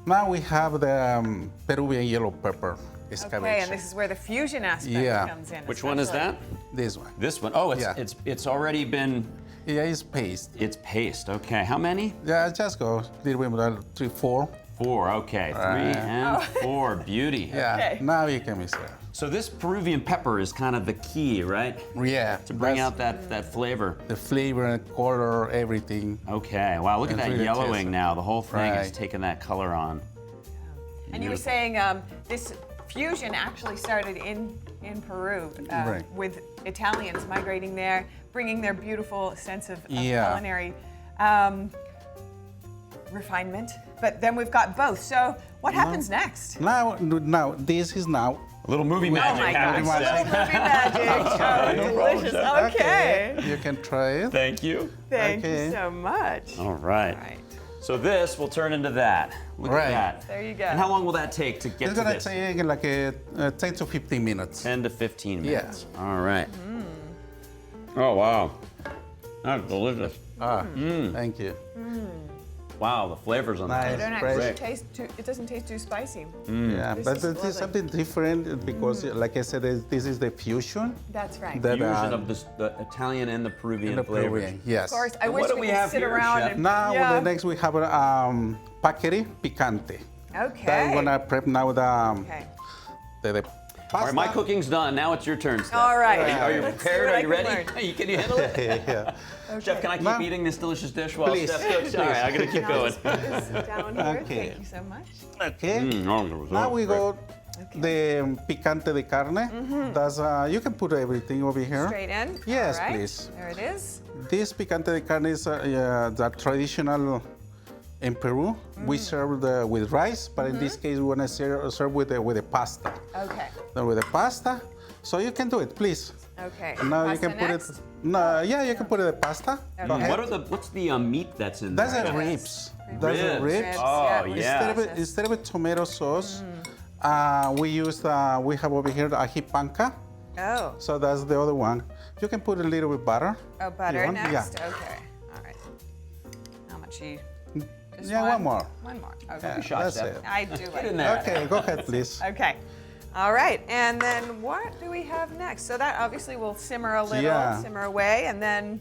Now we have the Peruvian yellow pepper. Okay, and this is where the fusion aspect comes in. Which one is that? This one. This one. Oh, it's already been. Yeah, it's paste. It's paste. Okay. How many? Yeah, just go a little bit more, 3, 4. 4. Okay. 3 and 4. Beauty. Yeah. Okay. Now you can mix it. So this Peruvian pepper is kind of the key, right? Yeah. To bring out that flavor. The flavor and color, everything. Okay. Wow. Look at It's that really yellowing tasty. now. The whole thing is Right. taking that color on. And you were saying this fusion actually started in Peru with Italians migrating there, bringing their beautiful sense of culinary refinement. But then we've got both. So what happens next? Now, this is now. A little movie magic. Oh my happens gosh, there. little movie magic. Oh, delicious. Okay. You can try it. Thank you. Thank you so much. All right. So this will turn into that. Look at that. There you go. And how long will that take to get It's to gonna this? take like 10 to 15 minutes. 10 to 15 minutes. Yeah. All right. Oh, wow. That's delicious. Thank you. Wow, the flavors on Nice, They don't actually fresh. taste too, it doesn't taste too spicy. Yeah, This but is this is lovely. something different because, like I said, this is the fusion. That's right. That, Fusion of the Italian and the Peruvian the flavors. Peruvian, yes. Of course, I And wish what do we we could have sit here, around Chef? and Now, yeah. the next we have paqueri picante. Okay. That I'm gonna prep now the Okay. the All right, my cooking's done. Now it's your turn, Steph. All right. Are you Let's see prepared? what Are I you can ready? Can you handle it? yeah. Chef, can I keep Ma'am? eating this delicious dish while Please, Steph cooks? All please. right, I'm gonna keep going. This down here. Okay. Thank you so much. Okay. Mm, Now we go the picante de carne. That's you can put everything over here. Straight in. Yes, All right. please. There it is. This picante de carne is the traditional in Peru. We serve with rice, but in this case we want to serve with the pasta. Okay. Then with the pasta, so you can do it, please. Okay. Now you Pasta can put next? it. No, yeah, you can put it the pasta. Go Okay. ahead. What's the meat that's in That's there? the ribs. That's the ribs. Oh, with yeah. Instead of tomato sauce, we use we have over here the ají panca. Oh. So that's the other one. You can put a little bit butter. Oh, butter You want? next? Yeah. Okay. All right. How much you? Just Yeah, one more. One more. Okay. Yeah, that's it. I do like in that. there. Okay, go ahead, please. Okay. All right. And then what do we have next? So that obviously will simmer a little, Yeah. simmer away, and then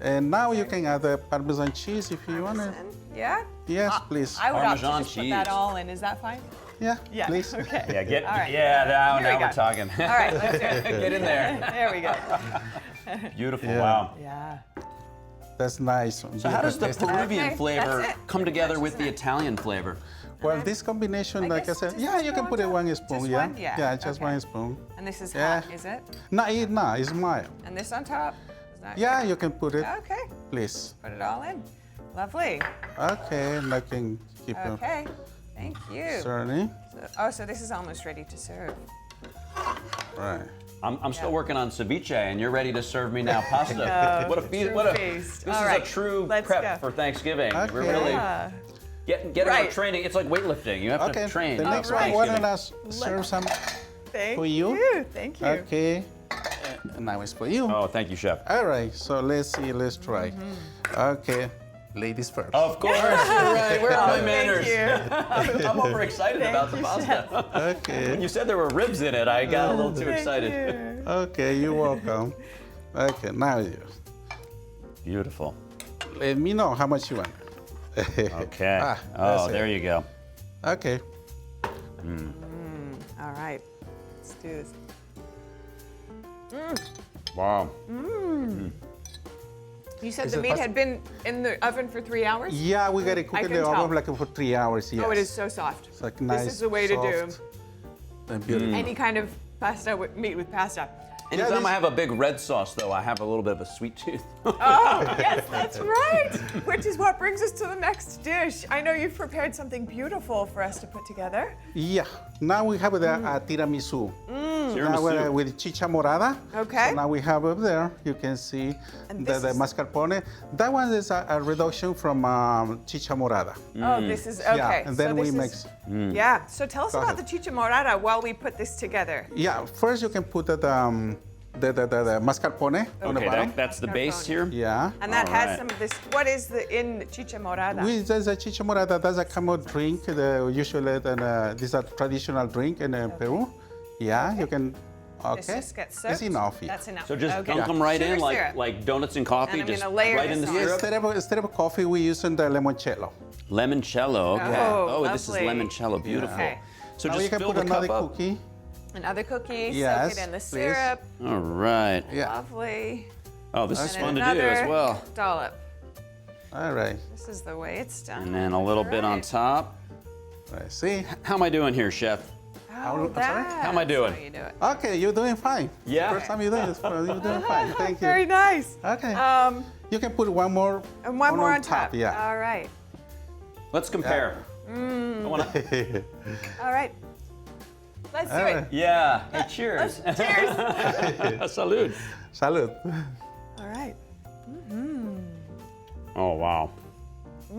And now you can add the Parmesan cheese if you want it. yeah. Yes, please. I would opt to Parmesan just put that cheese. all in. Is that fine? Yeah, Yeah. please. Okay. Yeah, All right. now Here we we're go. talking. All right. Let's do it. Get in there. There we go. Beautiful. Yeah. Wow. Yeah. That's nice. So how does the Peruvian Okay, flavor that's it. come together with the Italian flavor? Well, this combination, like I guess said, does yeah, this you go can on put it top? one spoon, Just yeah? one? Yeah, Yeah, just okay. one spoon. And this is Yeah. hot, is it? No, it's mild. And this on top? Is that Yeah, you can put it, Okay. please. Put it all in. Lovely. Okay, and I can keep it. Okay. Thank you. Certainly. So this is almost ready to serve. Right. I'm still working on ceviche, and you're ready to serve me now pasta. No, What a feast! true What a feast. this All is right, a true let's prep go. for Thanksgiving. We're Okay. really Yeah. getting our Right. training. It's like weightlifting. You have Okay, to train. the next for one, why don't Thanksgiving. I serve some Thank for you? Thank you. Okay. And now it's for you. Oh, thank you, chef. All right, so let's see, let's try. Okay, ladies first. Of course. Right. Where are my manners? Thank you. I'm overexcited about the pasta. Okay. When you said there were ribs in it, I got a little too excited. Okay, you're welcome. Okay, now you. Beautiful. Let me know how much you want. Okay. Ah, oh, that's there it. you go. Okay. All right. Let's do this. Wow. You said Is the it meat pasta? had been in the oven for 3 hours? Yeah, we gotta cook I in can the tell. oven like for 3 hours. Yes. Oh, it is so soft. It's like nice. This is the way to do soft, and beautiful. any kind of pasta with meat with pasta. Anytime this- I have a big red sauce, though, I have a little bit of a sweet tooth. Oh, yes, that's right. Which is what brings us to the next dish. I know you've prepared something beautiful for us to put together. Yeah. Now we have the tiramisu. Now Tiramisu. with chicha morada. Okay. So now we have up there. You can see And the this is- mascarpone. That one is a reduction from chicha morada. Oh, this is okay. Yeah, and then so we this mix. is- Yeah. So tell us Go about ahead. the chicha morada while we put this together. Yeah. First you can put the mascarpone on the Okay, bottom. that's the base here. Yeah. And that All has right. some of this. What is the in chicha morada? There's a chicha morada. That's a kind of drink. Usually, this is a traditional drink in Peru. Yeah, you can. Okay. This just gets It's soaked? enough. Yeah. That's enough. So just Okay. dunk them right Sugar in syrup. like donuts and coffee, And I'm just gonna layer right in the this on. syrup. Instead of coffee, we using the limoncello. Limoncello, okay. Oh, this is lovely. limoncello, beautiful. Okay. So Now just you can fill put the cup another up. cookie. Another cookie. Yes, soak it in the please. syrup. All right. Yeah. Lovely. Oh, this is And fun to do as another well. Dollop. All right. This is the way it's done. And then a little bit on Right. top. I see. How am I doing here, chef? Oh, I'm sorry? How am I doing? That's how you do it. Okay, you're doing fine. Yeah. First time you're doing this. You're doing fine. Thank you. Very nice. Okay. You can put one more. And one more on top. top. Yeah. All right. Let's compare. Mm. I wanna- All right. Let's do it. Yeah. Hey, cheers. Cheers. Salud. Salud. All right. Oh, wow.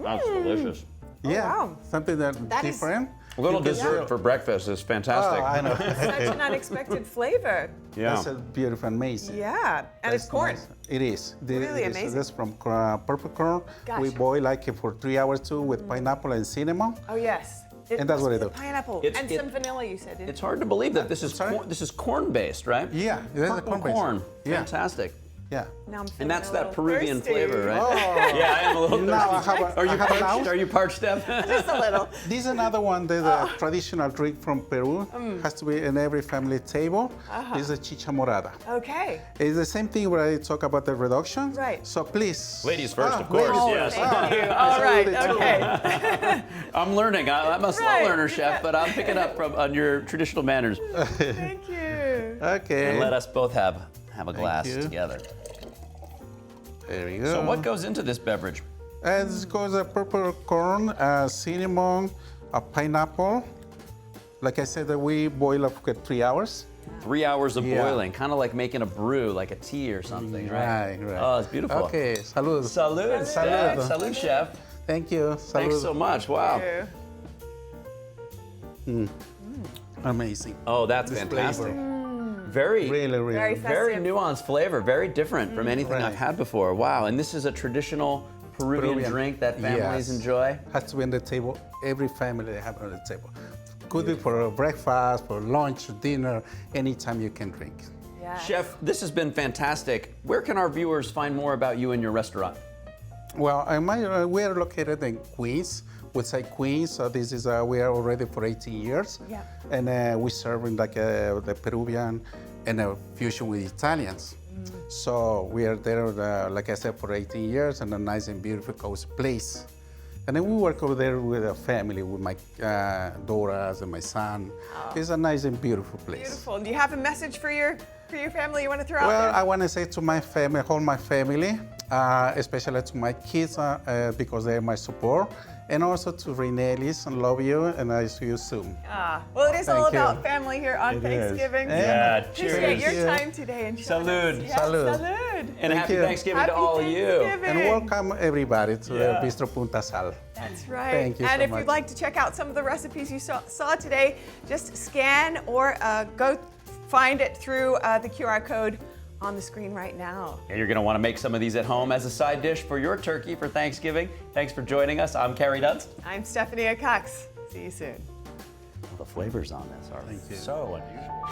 That's delicious. Yeah. wow. Something That is- different. A little dessert for breakfast is fantastic. Oh, I know. Such an unexpected flavor. Yeah. That's beautiful, amazing. Yeah, and it's corn. Nice. It is. Really amazing. This from purple corn. Gosh. We boil like for 3 hours too with pineapple and cinnamon. Oh yes. And that's what I do. Pineapple and some vanilla, you said. It's hard to believe that this is corn-based, right? Yeah, this is Purple corn-based. corn. Yeah. Fantastic. Yeah. Now I'm And that's feeling a that little Peruvian thirsty. flavor, right? Oh. Yeah, I am a little Now thirsty. I have now. Are you parched, Steph? Just a little. This is another one. There's a traditional drink from Peru. Has to be in every family table. This is a chicha morada. Okay. It's the same thing where I talk about the reduction. Right. So please. Ladies first, of course. Yes. Thank you. All right. Okay. I'm learning. I'm a slow learner, chef, but I'm picking up on your traditional manners. Thank you. Okay. And let us both have a glass you. together. There we go. So what goes into this beverage? This goes purple corn, cinnamon, pineapple. Like I said, we boil up for 3 hours. 3 hours of boiling, kind of like making a brew, like a tea or something, right? Right. Oh, it's beautiful. Okay, salud. Salud, Steph. Salud, chef. Thank you. Salud. Thanks so much. Wow. Amazing. Oh, that's This fantastic. flavor. Very, Very very festive. nuanced flavor. Very different from anything I've had before. Wow. And this is a traditional Peruvian drink that families enjoy. Has to be on the table. Every family they have it on the table. Could be for breakfast, for lunch, dinner, anytime you can drink. Yeah. Chef, this has been fantastic. Where can our viewers find more about you and your restaurant? Well, we are located in Queens, Woodside, Queens. So this is we are already for 18 years, Yeah. and we serve like the Peruvian and a fusion with Italians. So we are there, like I said, for 18 years, and a nice and beautiful coast place. And then we work over there with a family, with my daughters and my son. It's a nice and beautiful place. Beautiful. Do you have a message for your family you want to throw out Well, there? I want to say to my family, all my family, especially to my kids, because they're my support, and also to Renee, listen, love you, and I see you soon. Well, it is all Thank you. about family here on It is. Thanksgiving. Yeah, Appreciate cheers. your time today and showing Salud. us. Yes, Salud. salud. And happy Thanksgiving to all of you. And welcome everybody to the Bistro Punta Sal. That's right. Thank you and so if much. you'd like to check out some of the recipes you saw today, just scan or go find it through the QR code on the screen right now. And you're going to want to make some of these at home as a side dish for your turkey for Thanksgiving. Thanks for joining us. I'm Carrie Duntz. I'm Stephanie Cox. See you soon. The flavors on this are so unusual.